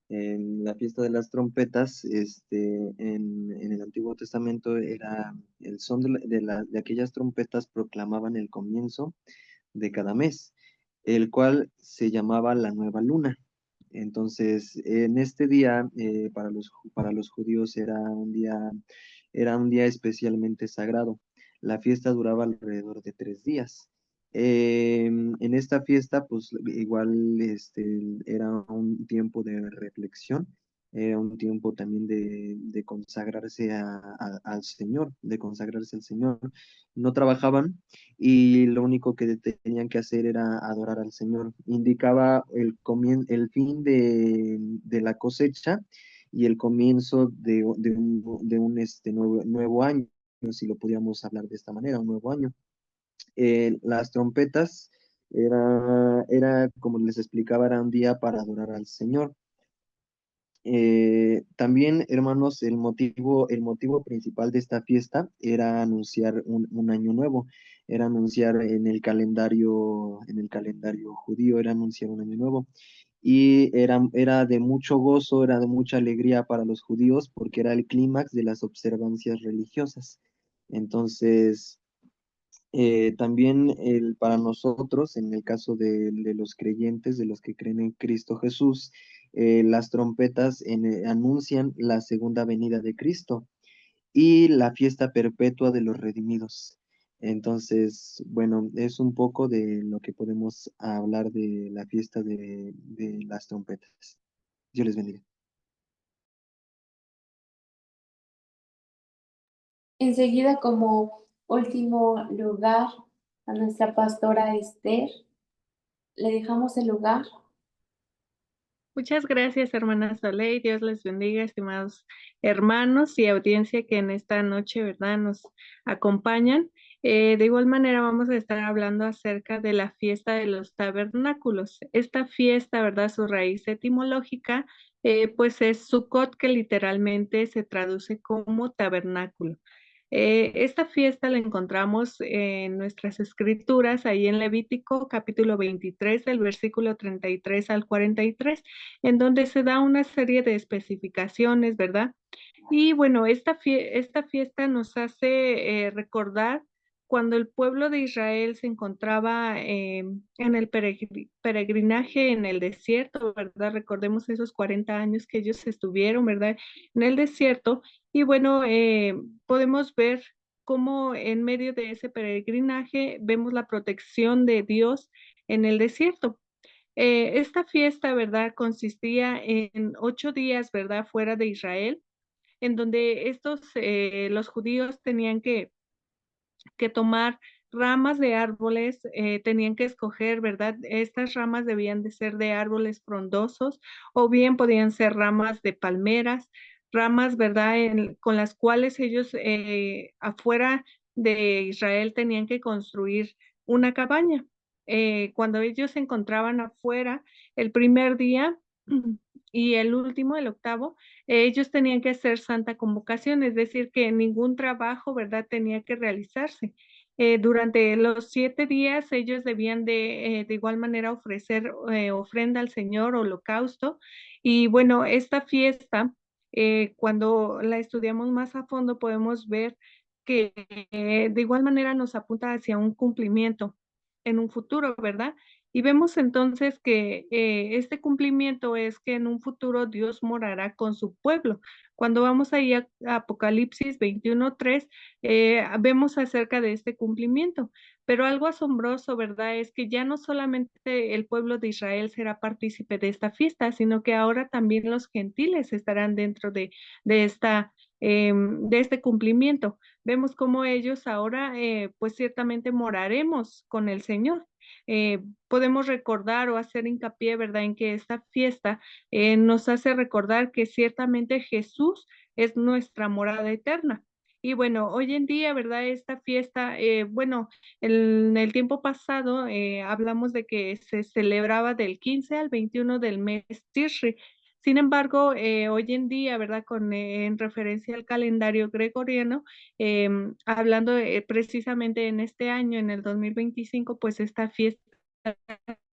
En la fiesta de las trompetas, en el Antiguo Testamento era el son de aquellas trompetas proclamaban el comienzo de cada mes, el cual se llamaba la nueva luna. Entonces, en este día, para los judíos era un día especialmente sagrado. La fiesta duraba alrededor de 3 días. En esta fiesta, pues igual era un tiempo de reflexión, era un tiempo también de consagrarse al Señor, de consagrarse al Señor. No trabajaban y lo único que tenían que hacer era adorar al Señor. Indicaba el fin de la cosecha y el comienzo de un nuevo año, si lo podíamos hablar de esta manera, un nuevo año. Las trompetas como les explicaba, era un día para adorar al Señor. También, hermanos, el motivo principal de esta fiesta era anunciar un año nuevo, era anunciar en el calendario judío, era anunciar un año nuevo. Y era de mucho gozo, era de mucha alegría para los judíos porque era el clímax de las observancias religiosas. Entonces, también para nosotros, en el caso de los creyentes, de los que creen en Cristo Jesús, las trompetas anuncian la segunda venida de Cristo y la fiesta perpetua de los redimidos. Entonces, bueno, es un poco de lo que podemos hablar de la fiesta de las trompetas. Dios les bendiga. Enseguida, como último lugar, a nuestra pastora Esther. Le dejamos el lugar. Muchas gracias, hermana Soleil. Dios les bendiga, estimados hermanos y audiencia que en esta noche, ¿verdad?, nos acompañan. De igual manera, vamos a estar hablando acerca de la fiesta de los tabernáculos. Esta fiesta, ¿verdad?, su raíz etimológica, pues es Sukkot, que literalmente se traduce como tabernáculo. Esta fiesta la encontramos en nuestras escrituras, ahí en Levítico capítulo 23, del versículo 33 al 43, en donde se da una serie de especificaciones, ¿verdad? Y bueno, esta fiesta nos hace recordar cuando el pueblo de Israel se encontraba en el peregrinaje en el desierto, ¿verdad? Recordemos esos 40 años que ellos estuvieron, ¿verdad?, en el desierto. Y bueno, podemos ver cómo en medio de ese peregrinaje vemos la protección de Dios en el desierto. Esta fiesta, ¿verdad?, consistía en 8 días, ¿verdad?, fuera de Israel, en donde los judíos tenían que tomar ramas de árboles, tenían que escoger, ¿verdad? Estas ramas debían de ser de árboles frondosos o bien podían ser ramas de palmeras, ramas, ¿verdad?, con las cuales ellos afuera de Israel tenían que construir una cabaña. Cuando ellos se encontraban afuera, el primer día y el último, el octavo, ellos tenían que hacer santa convocación, es decir, que ningún trabajo, ¿verdad?, tenía que realizarse. Durante los 7 días ellos debían de igual manera ofrecer ofrenda al Señor, holocausto. Y bueno, esta fiesta, cuando la estudiamos más a fondo, podemos ver que de igual manera nos apunta hacia un cumplimiento. en un futuro, ¿verdad? Y vemos entonces que este cumplimiento es que en un futuro Dios morará con su pueblo. Cuando vamos ahí a Apocalipsis 21:3, vemos acerca de este cumplimiento. Pero algo asombroso, ¿verdad? Es que ya no solamente el pueblo de Israel será partícipe de esta fiesta, sino que ahora también los gentiles estarán dentro de de este cumplimiento. Vemos cómo ellos ahora, pues ciertamente moraremos con el Señor. Podemos recordar o hacer hincapié, ¿verdad?, en que esta fiesta nos hace recordar que ciertamente Jesús es nuestra morada eterna. Y bueno, hoy en día, ¿verdad? Esta fiesta, bueno, en el tiempo pasado hablamos de que se celebraba del 15 al 21 del mes Tishri. Sin embargo, hoy en día, ¿verdad? En referencia al calendario gregoriano, hablando precisamente en este año, en el 2025, pues esta fiesta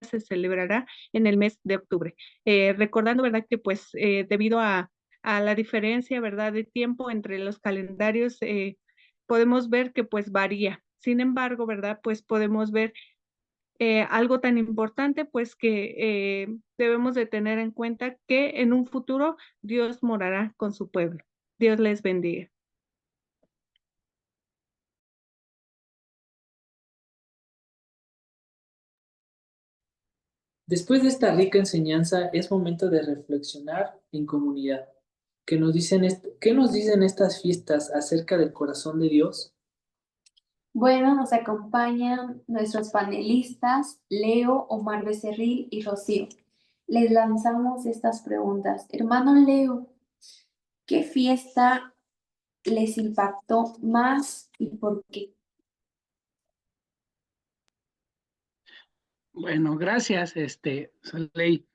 se celebrará en el mes de octubre. Recordando, ¿verdad? Que pues debido a la diferencia, ¿verdad?, de tiempo entre los calendarios, podemos ver que pues varía. Sin embargo, ¿verdad? Pues podemos ver algo tan importante, pues que debemos de tener en cuenta que en un futuro Dios morará con su pueblo. Dios les bendiga. Después de esta rica enseñanza, es momento de reflexionar en comunidad. ¿Qué nos dicen estas fiestas acerca del corazón de Dios? Bueno, nos acompañan nuestros panelistas, Leo, Omar Becerril y Rocío. Les lanzamos estas preguntas. Hermano Leo, ¿qué fiesta les impactó más y por qué? Bueno, gracias, Soleil.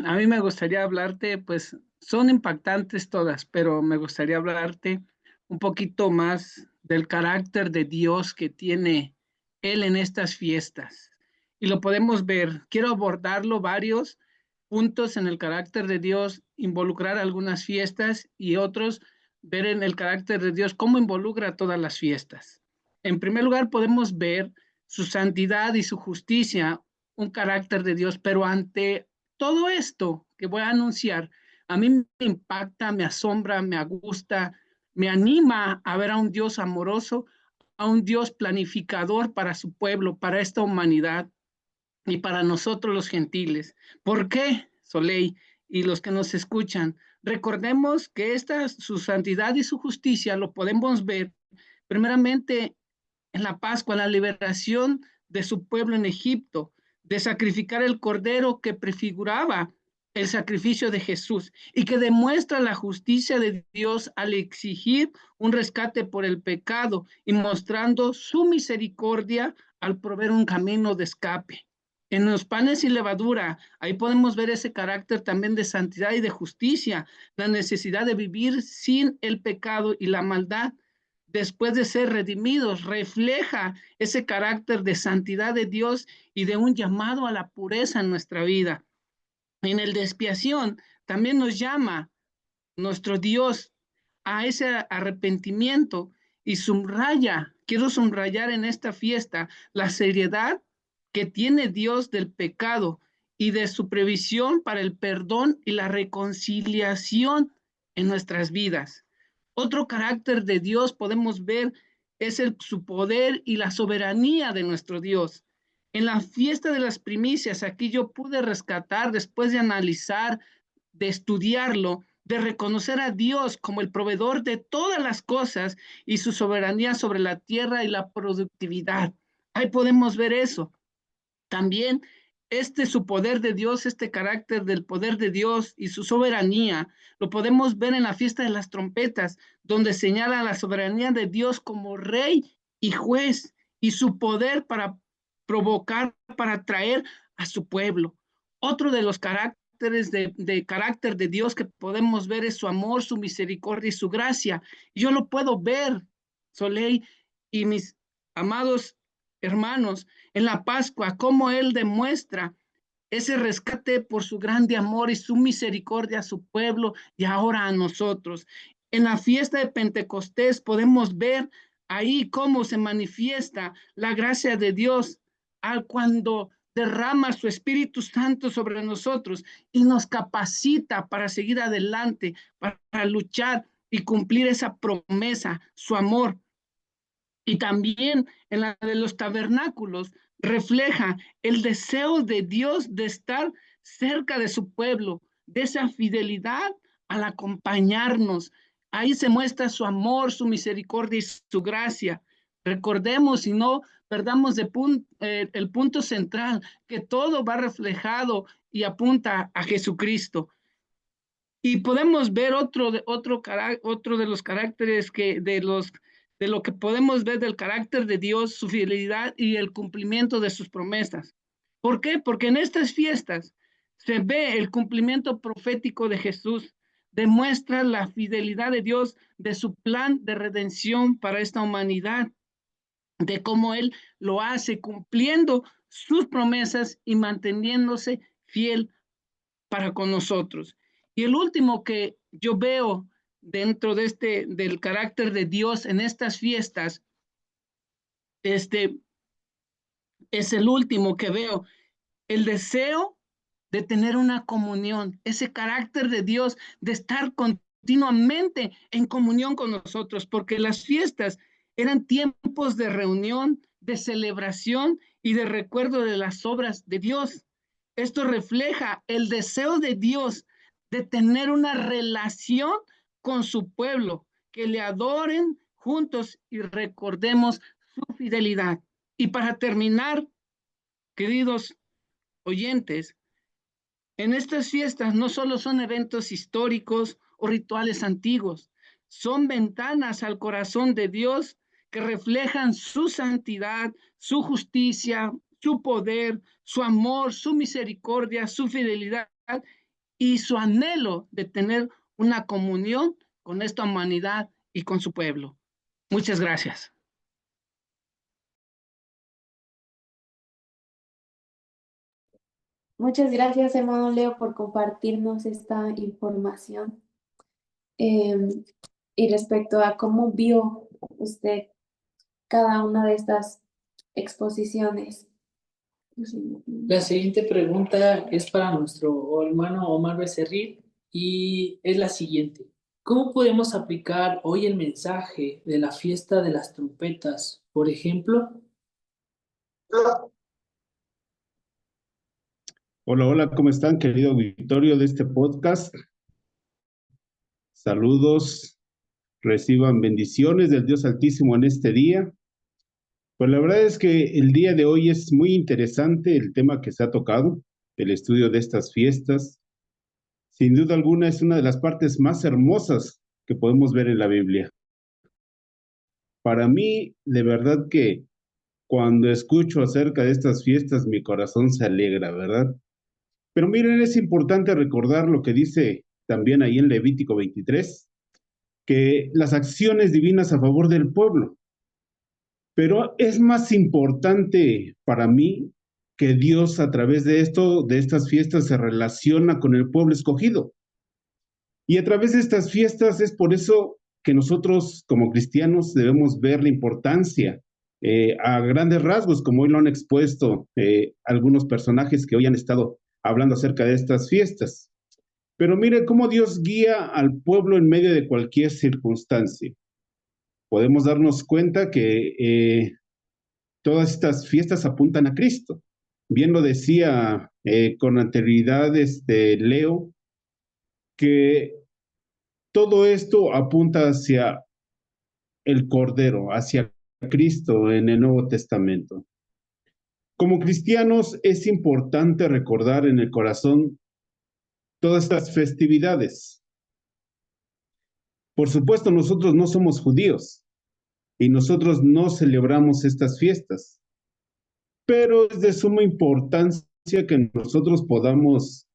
A mí me gustaría hablarte, pues son impactantes todas, pero me gustaría hablarte un poquito más del carácter de Dios que tiene Él en estas fiestas. Y lo podemos ver. Quiero abordarlo varios puntos en el carácter de Dios, involucrar algunas fiestas y otros ver en el carácter de Dios cómo involucra todas las fiestas. En primer lugar, podemos ver su santidad y su justicia, un carácter de Dios, pero ante todo esto que voy a anunciar, a mí me impacta, me asombra, me gusta, me anima a ver a un Dios amoroso, a un Dios planificador para su pueblo, para esta humanidad y para nosotros los gentiles. ¿Por qué, Soleil, y los que nos escuchan? Recordemos que su santidad y su justicia lo podemos ver primeramente en la Pascua, la liberación de su pueblo en Egipto, de sacrificar el cordero que prefiguraba el sacrificio de Jesús y que demuestra la justicia de Dios al exigir un rescate por el pecado y mostrando su misericordia al proveer un camino de escape. En los panes sin levadura, ahí podemos ver ese carácter también de santidad y de justicia, la necesidad de vivir sin el pecado y la maldad después de ser redimidos, refleja ese carácter de santidad de Dios y de un llamado a la pureza en nuestra vida. En el de expiación también nos llama nuestro Dios a ese arrepentimiento y quiero subrayar en esta fiesta la seriedad que tiene Dios del pecado y de su previsión para el perdón y la reconciliación en nuestras vidas. Otro carácter de Dios podemos ver es su poder y la soberanía de nuestro Dios. En la fiesta de las primicias, aquí yo pude rescatar, después de analizar, de estudiarlo, de reconocer a Dios como el proveedor de todas las cosas y su soberanía sobre la tierra y la productividad. Ahí podemos ver eso. También su poder de Dios, este carácter del poder de Dios y su soberanía, lo podemos ver en la fiesta de las trompetas, donde señala la soberanía de Dios como rey y juez y su poder para provocar, para atraer a su pueblo. Otro de los caracteres de carácter de Dios que podemos ver es su amor, su misericordia y su gracia. Yo lo puedo ver, Soleil y mis amados hermanos, en la Pascua, cómo Él demuestra ese rescate por su grande amor y su misericordia a su pueblo y ahora a nosotros. En la fiesta de Pentecostés podemos ver ahí cómo se manifiesta la gracia de Dios cuando derrama su Espíritu Santo sobre nosotros y nos capacita para seguir adelante, para luchar y cumplir esa promesa, su amor. Y también en la de los tabernáculos refleja el deseo de Dios de estar cerca de su pueblo, de esa fidelidad al acompañarnos. Ahí se muestra su amor, su misericordia y su gracia. Recordemos y no perdamos el punto central, que todo va reflejado y apunta a Jesucristo. Y podemos ver otro de los caracteres de lo que podemos ver del carácter de Dios, su fidelidad y el cumplimiento de sus promesas. ¿Por qué? Porque en estas fiestas se ve el cumplimiento profético de Jesús, demuestra la fidelidad de Dios, de su plan de redención para esta humanidad, de cómo Él lo hace cumpliendo sus promesas y manteniéndose fiel para con nosotros. Y el último que yo veo dentro de del carácter de Dios en estas fiestas, es el último que veo, el deseo de tener una comunión, ese carácter de Dios de estar continuamente en comunión con nosotros, porque las fiestas eran tiempos de reunión, de celebración y de recuerdo de las obras de Dios. Esto refleja el deseo de Dios de tener una relación con su pueblo, que le adoren juntos y recordemos su fidelidad. Y para terminar, queridos oyentes, en estas fiestas no solo son eventos históricos o rituales antiguos, son ventanas al corazón de Dios que reflejan su santidad, su justicia, su poder, su amor, su misericordia, su fidelidad y su anhelo de tener una comunión con esta humanidad y con su pueblo. Muchas gracias. Muchas gracias, hermano Leo, por compartirnos esta información. Y respecto a cómo vio usted cada una de estas exposiciones. La siguiente pregunta es para nuestro hermano Omar Becerril y es la siguiente. ¿Cómo podemos aplicar hoy el mensaje de la fiesta de las trompetas? Por ejemplo. Hola, hola, ¿cómo están, querido auditorio de este podcast? Saludos, reciban bendiciones del Dios Altísimo en este día. Pues la verdad es que el día de hoy es muy interesante el tema que se ha tocado, el estudio de estas fiestas. Sin duda alguna es una de las partes más hermosas que podemos ver en la Biblia. Para mí, de verdad que cuando escucho acerca de estas fiestas, mi corazón se alegra, ¿verdad? Pero miren, es importante recordar lo que dice también ahí en Levítico 23, que las acciones divinas a favor del pueblo. Pero es más importante para mí que Dios a través de estas fiestas se relaciona con el pueblo escogido. Y a través de estas fiestas es por eso que nosotros como cristianos debemos ver la importancia a grandes rasgos, como hoy lo han expuesto algunos personajes que hoy han estado hablando acerca de estas fiestas. Pero mire cómo Dios guía al pueblo en medio de cualquier circunstancia. Podemos darnos cuenta que todas estas fiestas apuntan a Cristo. Bien lo decía con anterioridad Leo, que todo esto apunta hacia el Cordero, hacia Cristo en el Nuevo Testamento. Como cristianos es importante recordar en el corazón todas estas festividades. Por supuesto, nosotros no somos judíos y nosotros no celebramos estas fiestas, pero es de suma importancia que nosotros podamos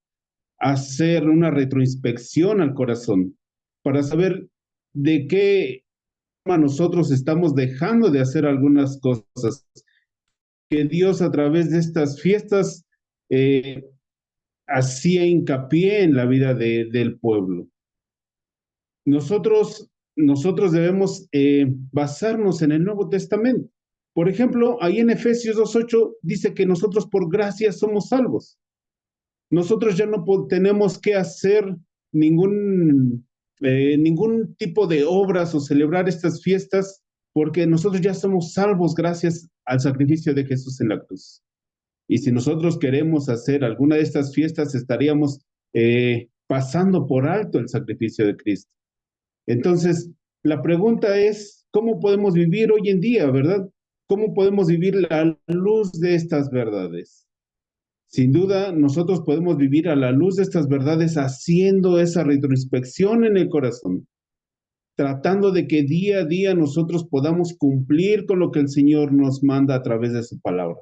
hacer una retroinspección al corazón para saber de qué forma nosotros estamos dejando de hacer algunas cosas que Dios a través de estas fiestas hacía hincapié en la vida del pueblo. Nosotros debemos basarnos en el Nuevo Testamento. Por ejemplo, ahí en Efesios 2:8 dice que nosotros por gracia somos salvos. Nosotros ya no tenemos que hacer ningún tipo de obras o celebrar estas fiestas porque nosotros ya somos salvos gracias al sacrificio de Jesús en la cruz. Y si nosotros queremos hacer alguna de estas fiestas, estaríamos pasando por alto el sacrificio de Cristo. Entonces, la pregunta es, ¿cómo podemos vivir hoy en día, verdad? ¿Cómo podemos vivir la luz de estas verdades? Sin duda, nosotros podemos vivir a la luz de estas verdades haciendo esa retroinspección en el corazón, tratando de que día a día nosotros podamos cumplir con lo que el Señor nos manda a través de su palabra.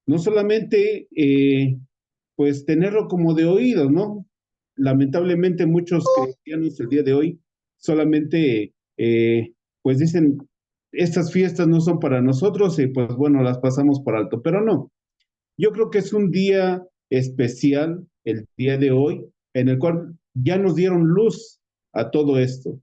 No solamente, pues, tenerlo como de oído, ¿no? Lamentablemente muchos cristianos el día de hoy solamente, pues, dicen, estas fiestas no son para nosotros y, pues, bueno, las pasamos por alto, pero no. Yo creo que es un día especial, el día de hoy, en el cual ya nos dieron luz a todo esto.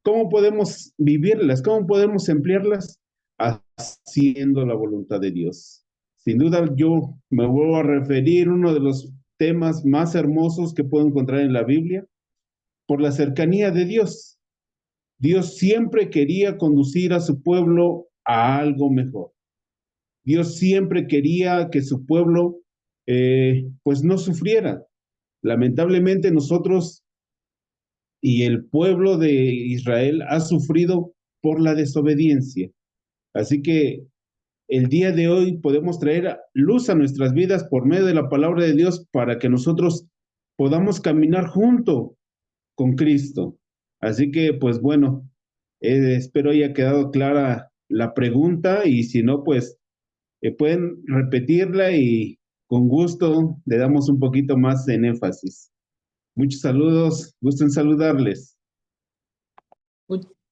¿Cómo podemos vivirlas? ¿Cómo podemos emplearlas? Haciendo la voluntad de Dios. Sin duda, yo me vuelvo a referir a uno de los temas más hermosos que puedo encontrar en la Biblia, por la cercanía de Dios. Dios siempre quería conducir a su pueblo a algo mejor. Dios siempre quería que su pueblo, pues, no sufriera. Lamentablemente nosotros y el pueblo de Israel ha sufrido por la desobediencia. Así que el día de hoy podemos traer luz a nuestras vidas por medio de la palabra de Dios para que nosotros podamos caminar junto con Cristo. Así que, pues bueno, espero haya quedado clara la pregunta y si no, pues pueden repetirla y con gusto le damos un poquito más en énfasis. Muchos saludos, gusto en saludarles.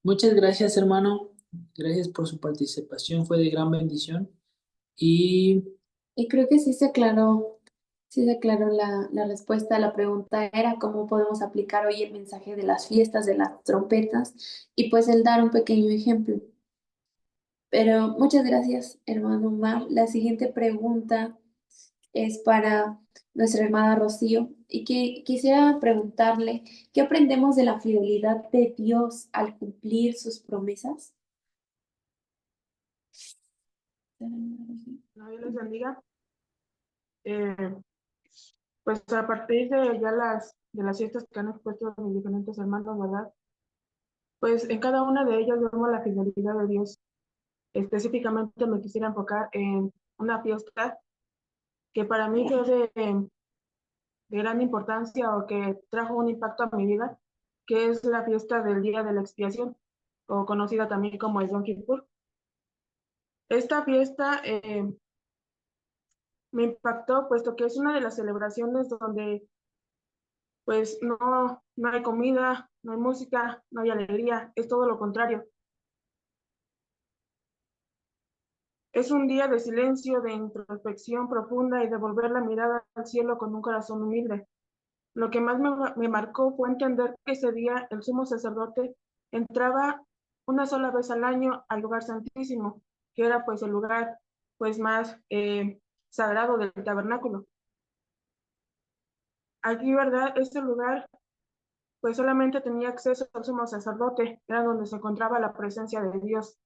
Muchas gracias, hermano. Gracias por su participación, fue de gran bendición. Y Y creo que sí se aclaró la respuesta a la pregunta era cómo podemos aplicar hoy el mensaje de las fiestas, de las trompetas, y pues el dar un pequeño ejemplo. Pero muchas gracias, hermano Omar. La siguiente pregunta es para nuestra hermana Rocío y que quisiera preguntarle, ¿qué aprendemos de la fidelidad de Dios al cumplir sus promesas? Dios les bendiga. Pues a partir de ya de las fiestas que han expuesto mis diferentes hermanos, ¿verdad? Pues en cada una de ellas vemos la fidelidad de Dios. Específicamente me quisiera enfocar en una fiesta que para mí fue de gran importancia o que trajo un impacto a mi vida, que es la fiesta del Día de la Expiación, o conocida también como el Yom Kippur. Esta fiesta me impactó, puesto que es una de las celebraciones donde pues no hay comida, no hay música, no hay alegría, es todo lo contrario. Es un día de silencio, de introspección profunda y de volver la mirada al cielo con un corazón humilde. Lo que más me marcó fue entender que ese día el sumo sacerdote entraba una sola vez al año al lugar santísimo, que era pues el lugar pues más sagrado del tabernáculo. Allí, ¿verdad? Este lugar pues solamente tenía acceso al sumo sacerdote, era donde se encontraba la presencia de Dios,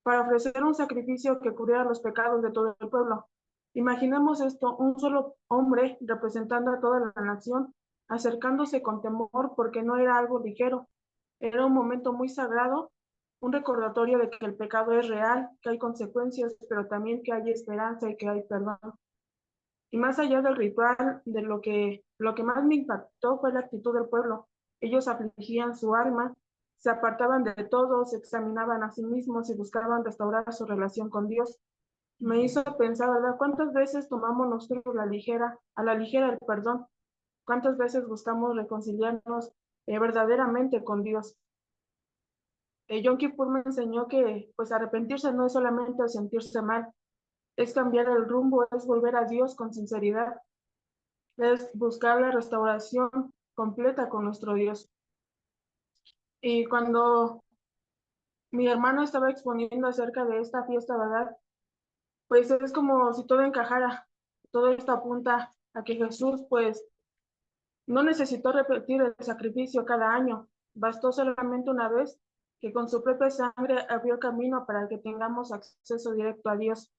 para ofrecer un sacrificio que cubriera los pecados de todo el pueblo. Imaginemos esto, un solo hombre representando a toda la nación, acercándose con temor porque no era algo ligero, era un momento muy sagrado, un recordatorio de que el pecado es real, que hay consecuencias, pero también que hay esperanza y que hay perdón. Y más allá del ritual, lo que más me impactó fue la actitud del pueblo. Ellos afligían su alma, se apartaban de todo, se examinaban a sí mismos y buscaban restaurar su relación con Dios. Me hizo pensar, ¿verdad? ¿Cuántas veces tomamos nosotros a la ligera el perdón? ¿Cuántas veces buscamos reconciliarnos verdaderamente con Dios? Yom Kippur me enseñó que pues arrepentirse no es solamente sentirse mal, es cambiar el rumbo, es volver a Dios con sinceridad, es buscar la restauración completa con nuestro Dios. Y cuando mi hermano estaba exponiendo acerca de esta fiesta, ¿verdad? Pues es como si todo encajara, todo esto apunta a que Jesús, pues, no necesitó repetir el sacrificio cada año, bastó solamente una vez que con su propia sangre abrió camino para que tengamos acceso directo a Dios.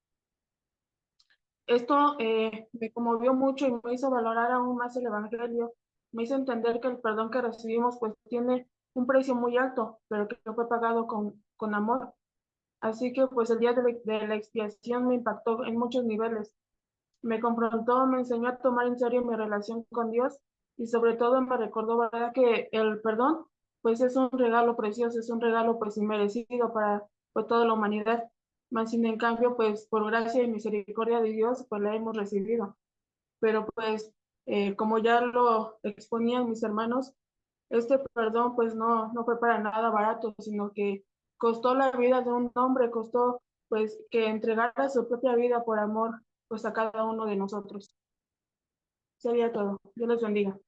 Esto me conmovió mucho y me hizo valorar aún más el Evangelio, me hizo entender que el perdón que recibimos pues tiene un precio muy alto, pero que fue pagado con amor. Así que pues el día de la expiación me impactó en muchos niveles. Me confrontó, me enseñó a tomar en serio mi relación con Dios y sobre todo me recordó, ¿verdad?, que el perdón pues es un regalo precioso, es un regalo pues inmerecido para pues, toda la humanidad. Más sin en cambio, pues por gracia y misericordia de Dios, pues la hemos recibido. Pero pues, como ya lo exponían mis hermanos, este perdón pues no fue para nada barato, sino que costó la vida de un hombre, costó pues que entregara su propia vida por amor pues a cada uno de nosotros. Sería todo. Dios les bendiga.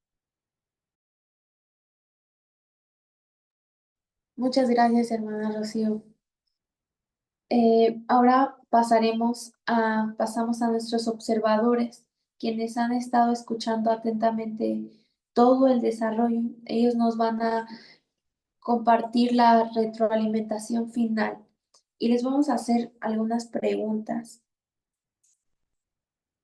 Muchas gracias, hermana Rocío. Ahora pasamos a nuestros observadores, quienes han estado escuchando atentamente todo el desarrollo. Ellos nos van a compartir la retroalimentación final y les vamos a hacer algunas preguntas.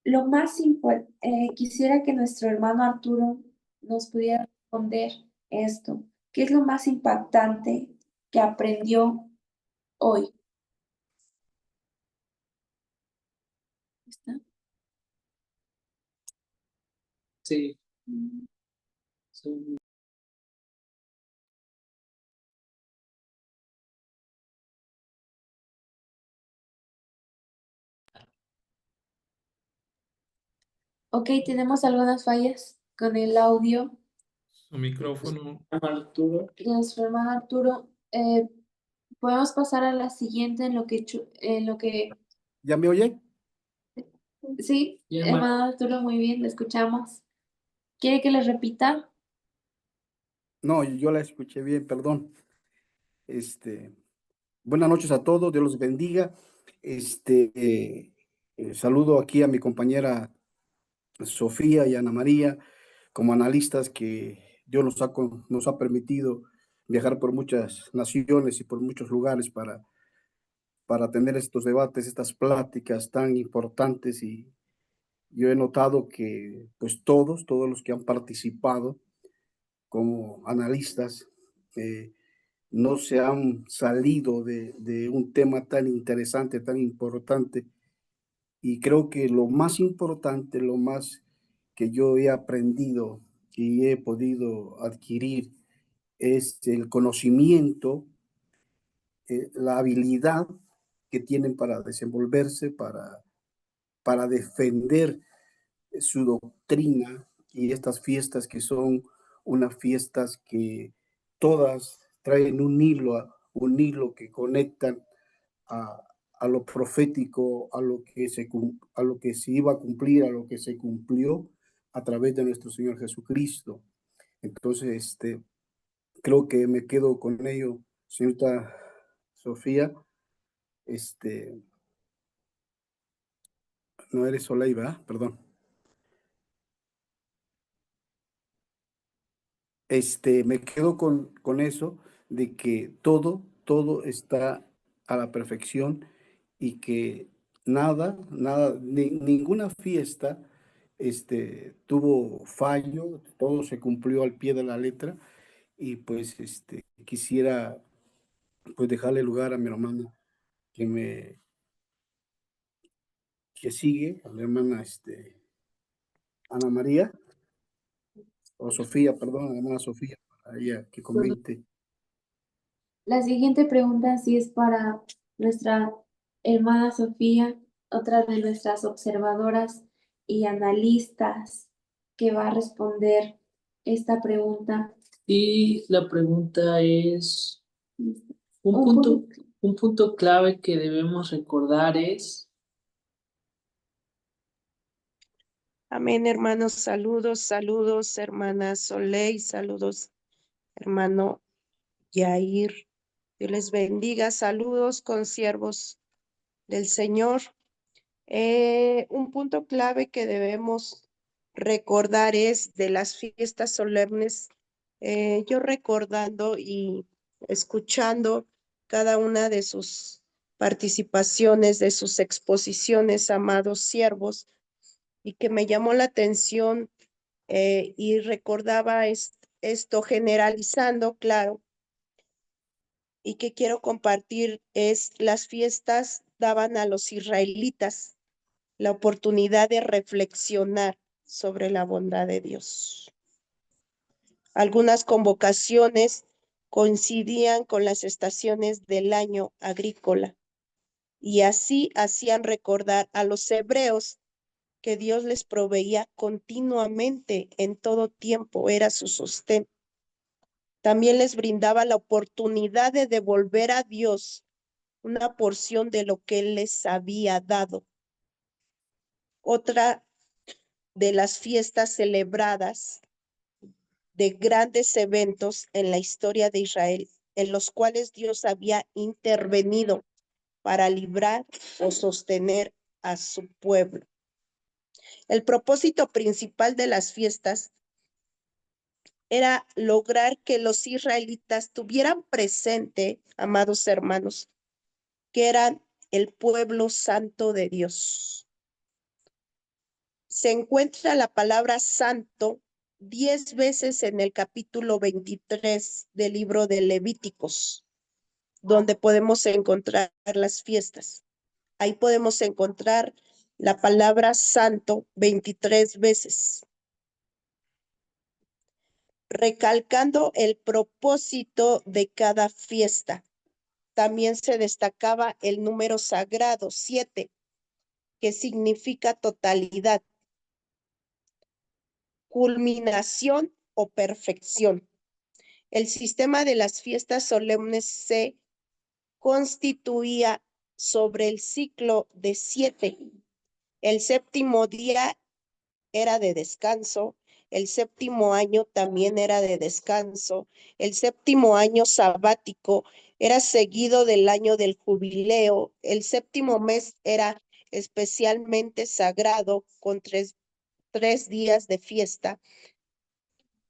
Lo más importante, quisiera que nuestro hermano Arturo nos pudiera responder esto. ¿Qué es lo más impactante que aprendió hoy? ¿Está? Sí. Mm. Sí. Ok, tenemos algunas fallas con el audio. Su micrófono. Arturo. Nuestro hermano Arturo, podemos pasar a la siguiente en lo que... ¿Ya me oyen? Sí, Bien, hermano Arturo, muy bien, lo escuchamos. ¿Quiere que le repita? No, yo la escuché bien, perdón. Buenas noches a todos, Dios los bendiga. Saludo aquí a mi compañera Sofía y Ana María como analistas que Dios nos ha permitido viajar por muchas naciones y por muchos lugares para tener estos debates, estas pláticas tan importantes, y yo he notado que pues todos los que han participado como analistas no se han salido de un tema tan interesante, tan importante. Y creo que lo más importante, lo más que yo he aprendido y he podido adquirir es el conocimiento, la habilidad que tienen para desenvolverse, para defender su doctrina, y estas fiestas que son unas fiestas que todas traen un hilo que conectan a, a lo profético, a lo que se iba a cumplir, a lo que se cumplió a través de nuestro Señor Jesucristo. Entonces, creo que me quedo con ello, señorita Sofía. No eres Soleil, ¿verdad? Perdón. Me quedo con eso, de que todo está a la perfección, y que ninguna fiesta tuvo fallo, todo se cumplió al pie de la letra. Y pues quisiera pues dejarle lugar a mi hermana que sigue, a la hermana Ana María, o Sofía, perdón, a la hermana Sofía, para ella que comente. La siguiente pregunta sí es para nuestra hermana Sofía, otra de nuestras observadoras y analistas, que va a responder esta pregunta. Y la pregunta es, Un un punto clave que debemos recordar es... Amén, hermanos. Saludos, hermana Soleil, saludos, hermano Yair. Dios les bendiga. Saludos, consiervos del Señor. Un punto clave que debemos recordar es de las fiestas solemnes. Yo recordando y escuchando cada una de sus participaciones, de sus exposiciones, amados siervos, y que me llamó la atención y recordaba esto generalizando, claro, y que quiero compartir es las fiestas daban a los israelitas la oportunidad de reflexionar sobre la bondad de Dios. Algunas convocaciones coincidían con las estaciones del año agrícola y así hacían recordar a los hebreos que Dios les proveía continuamente en todo tiempo, era su sostén. También les brindaba la oportunidad de devolver a Dios una porción de lo que Él les había dado. Otra de las fiestas celebradas de grandes eventos en la historia de Israel, en los cuales Dios había intervenido para librar o sostener a su pueblo. El propósito principal de las fiestas era lograr que los israelitas tuvieran presente, amados hermanos, que eran el pueblo santo de Dios. Se encuentra la palabra santo 10 veces en el capítulo 23 del libro de Levíticos, donde podemos encontrar las fiestas. Ahí podemos encontrar la palabra santo 23 veces, recalcando el propósito de cada fiesta. También se destacaba el número sagrado 7, que significa totalidad, culminación o perfección. El sistema de las fiestas solemnes se constituía sobre el ciclo de 7. El séptimo día era de descanso, el séptimo año también era de descanso, el séptimo año sabático era seguido del año del jubileo, el séptimo mes era especialmente sagrado con tres días de fiesta.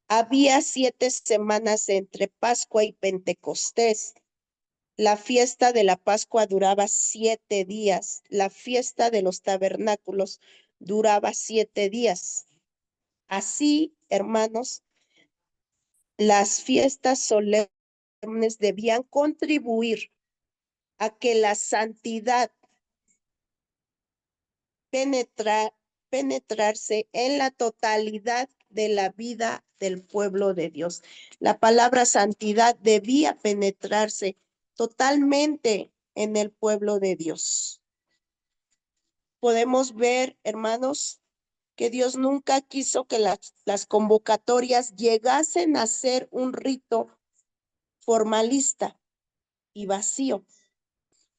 Había 7 semanas entre Pascua y Pentecostés. La fiesta de la Pascua duraba 7 días. La fiesta de los tabernáculos duraba 7 días. Así, hermanos, las fiestas solemnes debían contribuir a que la santidad penetrarse en la totalidad de la vida del pueblo de Dios. La palabra santidad debía penetrarse totalmente en el pueblo de Dios. Podemos ver, hermanos, que Dios nunca quiso que las convocatorias llegasen a ser un rito formalista y vacío.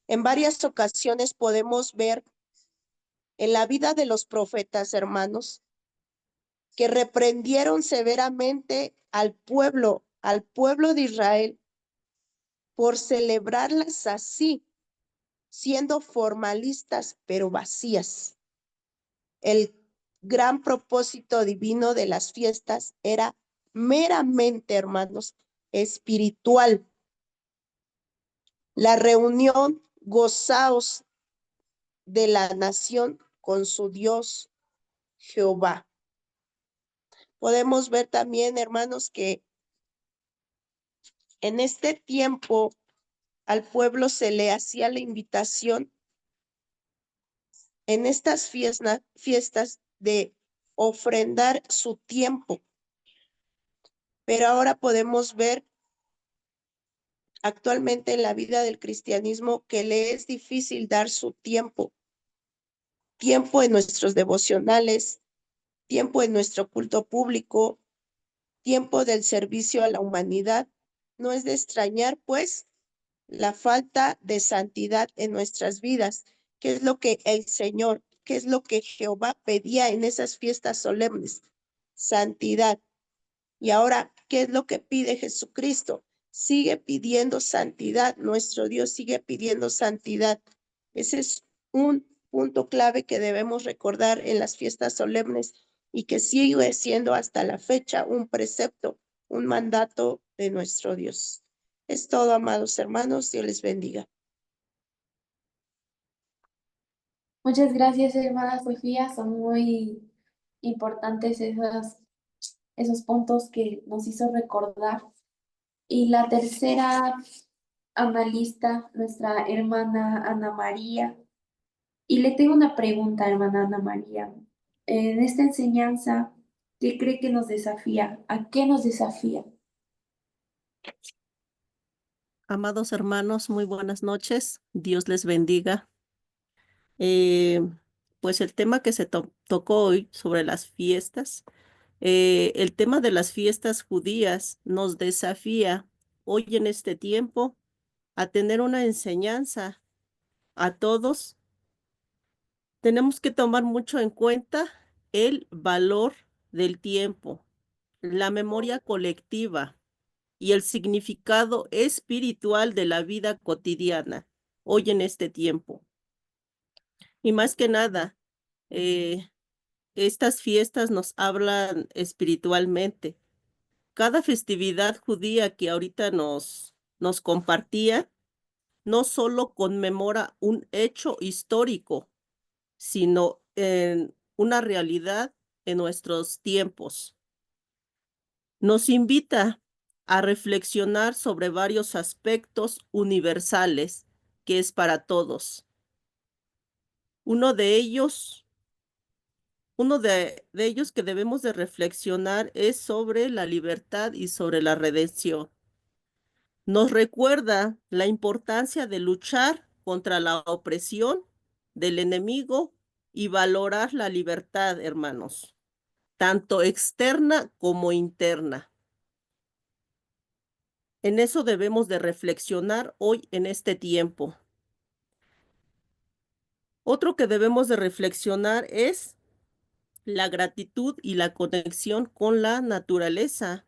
En varias ocasiones podemos ver en la vida de los profetas, hermanos, que reprendieron severamente al pueblo de Israel por celebrarlas así, siendo formalistas pero vacías. El gran propósito divino de las fiestas era meramente, hermanos, espiritual. La reunión, gozaos de la nación con su Dios Jehová. Podemos ver también, hermanos, que en este tiempo al pueblo se le hacía la invitación en estas fiestas de ofrendar su tiempo. Pero ahora podemos ver actualmente en la vida del cristianismo que le es difícil dar su tiempo. Tiempo en nuestros devocionales, tiempo en nuestro culto público, tiempo del servicio a la humanidad. No es de extrañar, pues, la falta de santidad en nuestras vidas. ¿Qué es lo que el Señor, qué es lo que Jehová pedía en esas fiestas solemnes? Santidad. Y ahora, ¿qué es lo que pide Jesucristo? sigue pidiendo santidad, nuestro Dios sigue pidiendo santidad. Ese es un punto clave que debemos recordar en las fiestas solemnes y que sigue siendo hasta la fecha un precepto, un mandato de nuestro Dios. Es todo, amados hermanos, Dios les bendiga. Muchas gracias, hermana Sofía. Son muy importantes esos puntos que nos hizo recordar. Y la tercera analista, nuestra hermana Ana María. Y le tengo una pregunta, hermana Ana María. En esta enseñanza, ¿qué cree que nos desafía? ¿A qué nos desafía? Amados hermanos, muy buenas noches. Dios les bendiga. Pues el tema que se tocó hoy sobre las fiestas, el tema de las fiestas judías nos desafía hoy en este tiempo a tener una enseñanza a todos. Tenemos que tomar mucho en cuenta el valor del tiempo, la memoria colectiva y el significado espiritual de la vida cotidiana hoy en este tiempo. Y más que nada, estas fiestas nos hablan espiritualmente. Cada festividad judía que ahorita nos compartía no solo conmemora un hecho histórico, sino en una realidad en nuestros tiempos. Nos invita a reflexionar sobre varios aspectos universales que es para todos. Uno de ellos que debemos de reflexionar es sobre la libertad y sobre la redención. Nos recuerda la importancia de luchar contra la opresión del enemigo y valorar la libertad, hermanos, tanto externa como interna. En eso debemos de reflexionar hoy en este tiempo. Otro que debemos de reflexionar es la gratitud y la conexión con la naturaleza.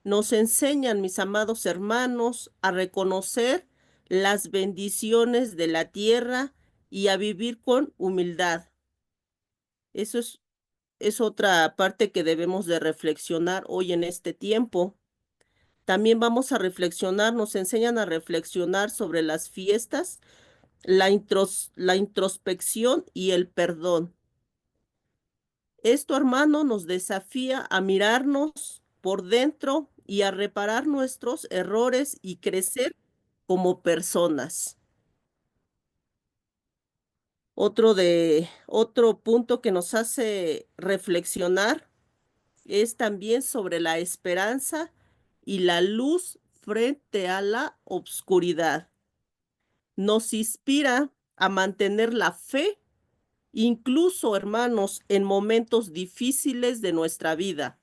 Nos enseñan, mis amados hermanos, a reconocer las bendiciones de la tierra y a vivir con humildad. Eso es otra parte que debemos de reflexionar hoy en este tiempo. También vamos a reflexionar, nos enseñan a reflexionar sobre las fiestas, la introspección y el perdón. Esto, hermano, nos desafía a mirarnos por dentro y a reparar nuestros errores y crecer como personas. Otro punto que nos hace reflexionar es también sobre la esperanza y la luz frente a la obscuridad. Nos inspira a mantener la fe, incluso, hermanos, en momentos difíciles de nuestra vida,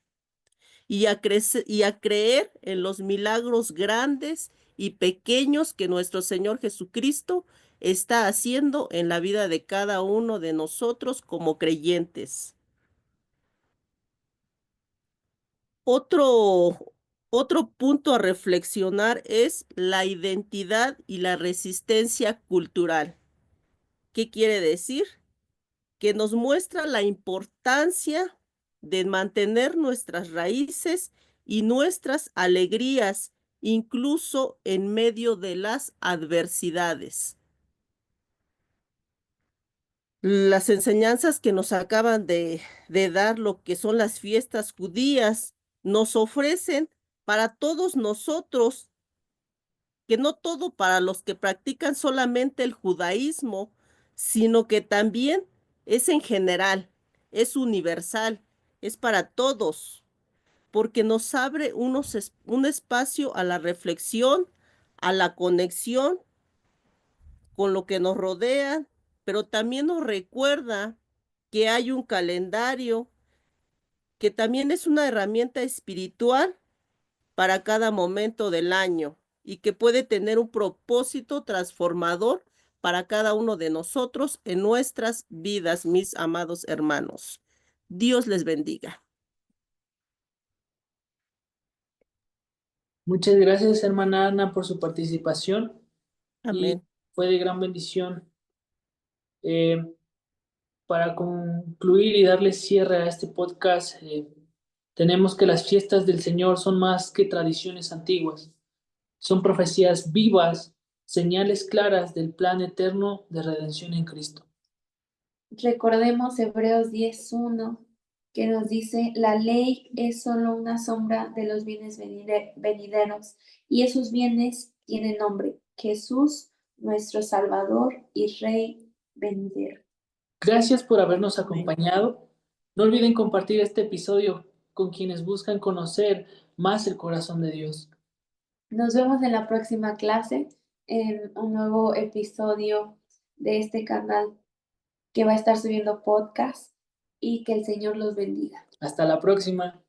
y a creer en los milagros grandes y pequeños que nuestro Señor Jesucristo está haciendo en la vida de cada uno de nosotros como creyentes. Otro punto a reflexionar es la identidad y la resistencia cultural. ¿Qué quiere decir? Que nos muestra la importancia de mantener nuestras raíces y nuestras alegrías, incluso en medio de las adversidades. Las enseñanzas que nos acaban de dar lo que son las fiestas judías nos ofrecen para todos nosotros, que no todo para los que practican solamente el judaísmo, sino que también es en general, es universal, es para todos, porque nos abre un espacio a la reflexión, a la conexión con lo que nos rodea, pero también nos recuerda que hay un calendario que también es una herramienta espiritual para cada momento del año y que puede tener un propósito transformador para cada uno de nosotros en nuestras vidas, mis amados hermanos. Dios les bendiga. Muchas gracias, hermana Ana, por su participación y Amén. fue de gran bendición. Eh, para concluir y darle cierre a este podcast, tenemos que las fiestas del Señor son más que tradiciones antiguas, son profecías vivas, señales claras del plan eterno de redención en Cristo. Recordemos Hebreos 10:1, que nos dice, la ley es solo una sombra de los bienes venideros, y esos bienes tienen nombre, Jesús, nuestro Salvador y Rey venidero. Gracias por habernos acompañado. No olviden compartir este episodio con quienes buscan conocer más el corazón de Dios. Nos vemos en la próxima clase, en un nuevo episodio de este canal que va a estar subiendo podcast, y que el Señor los bendiga. Hasta la próxima.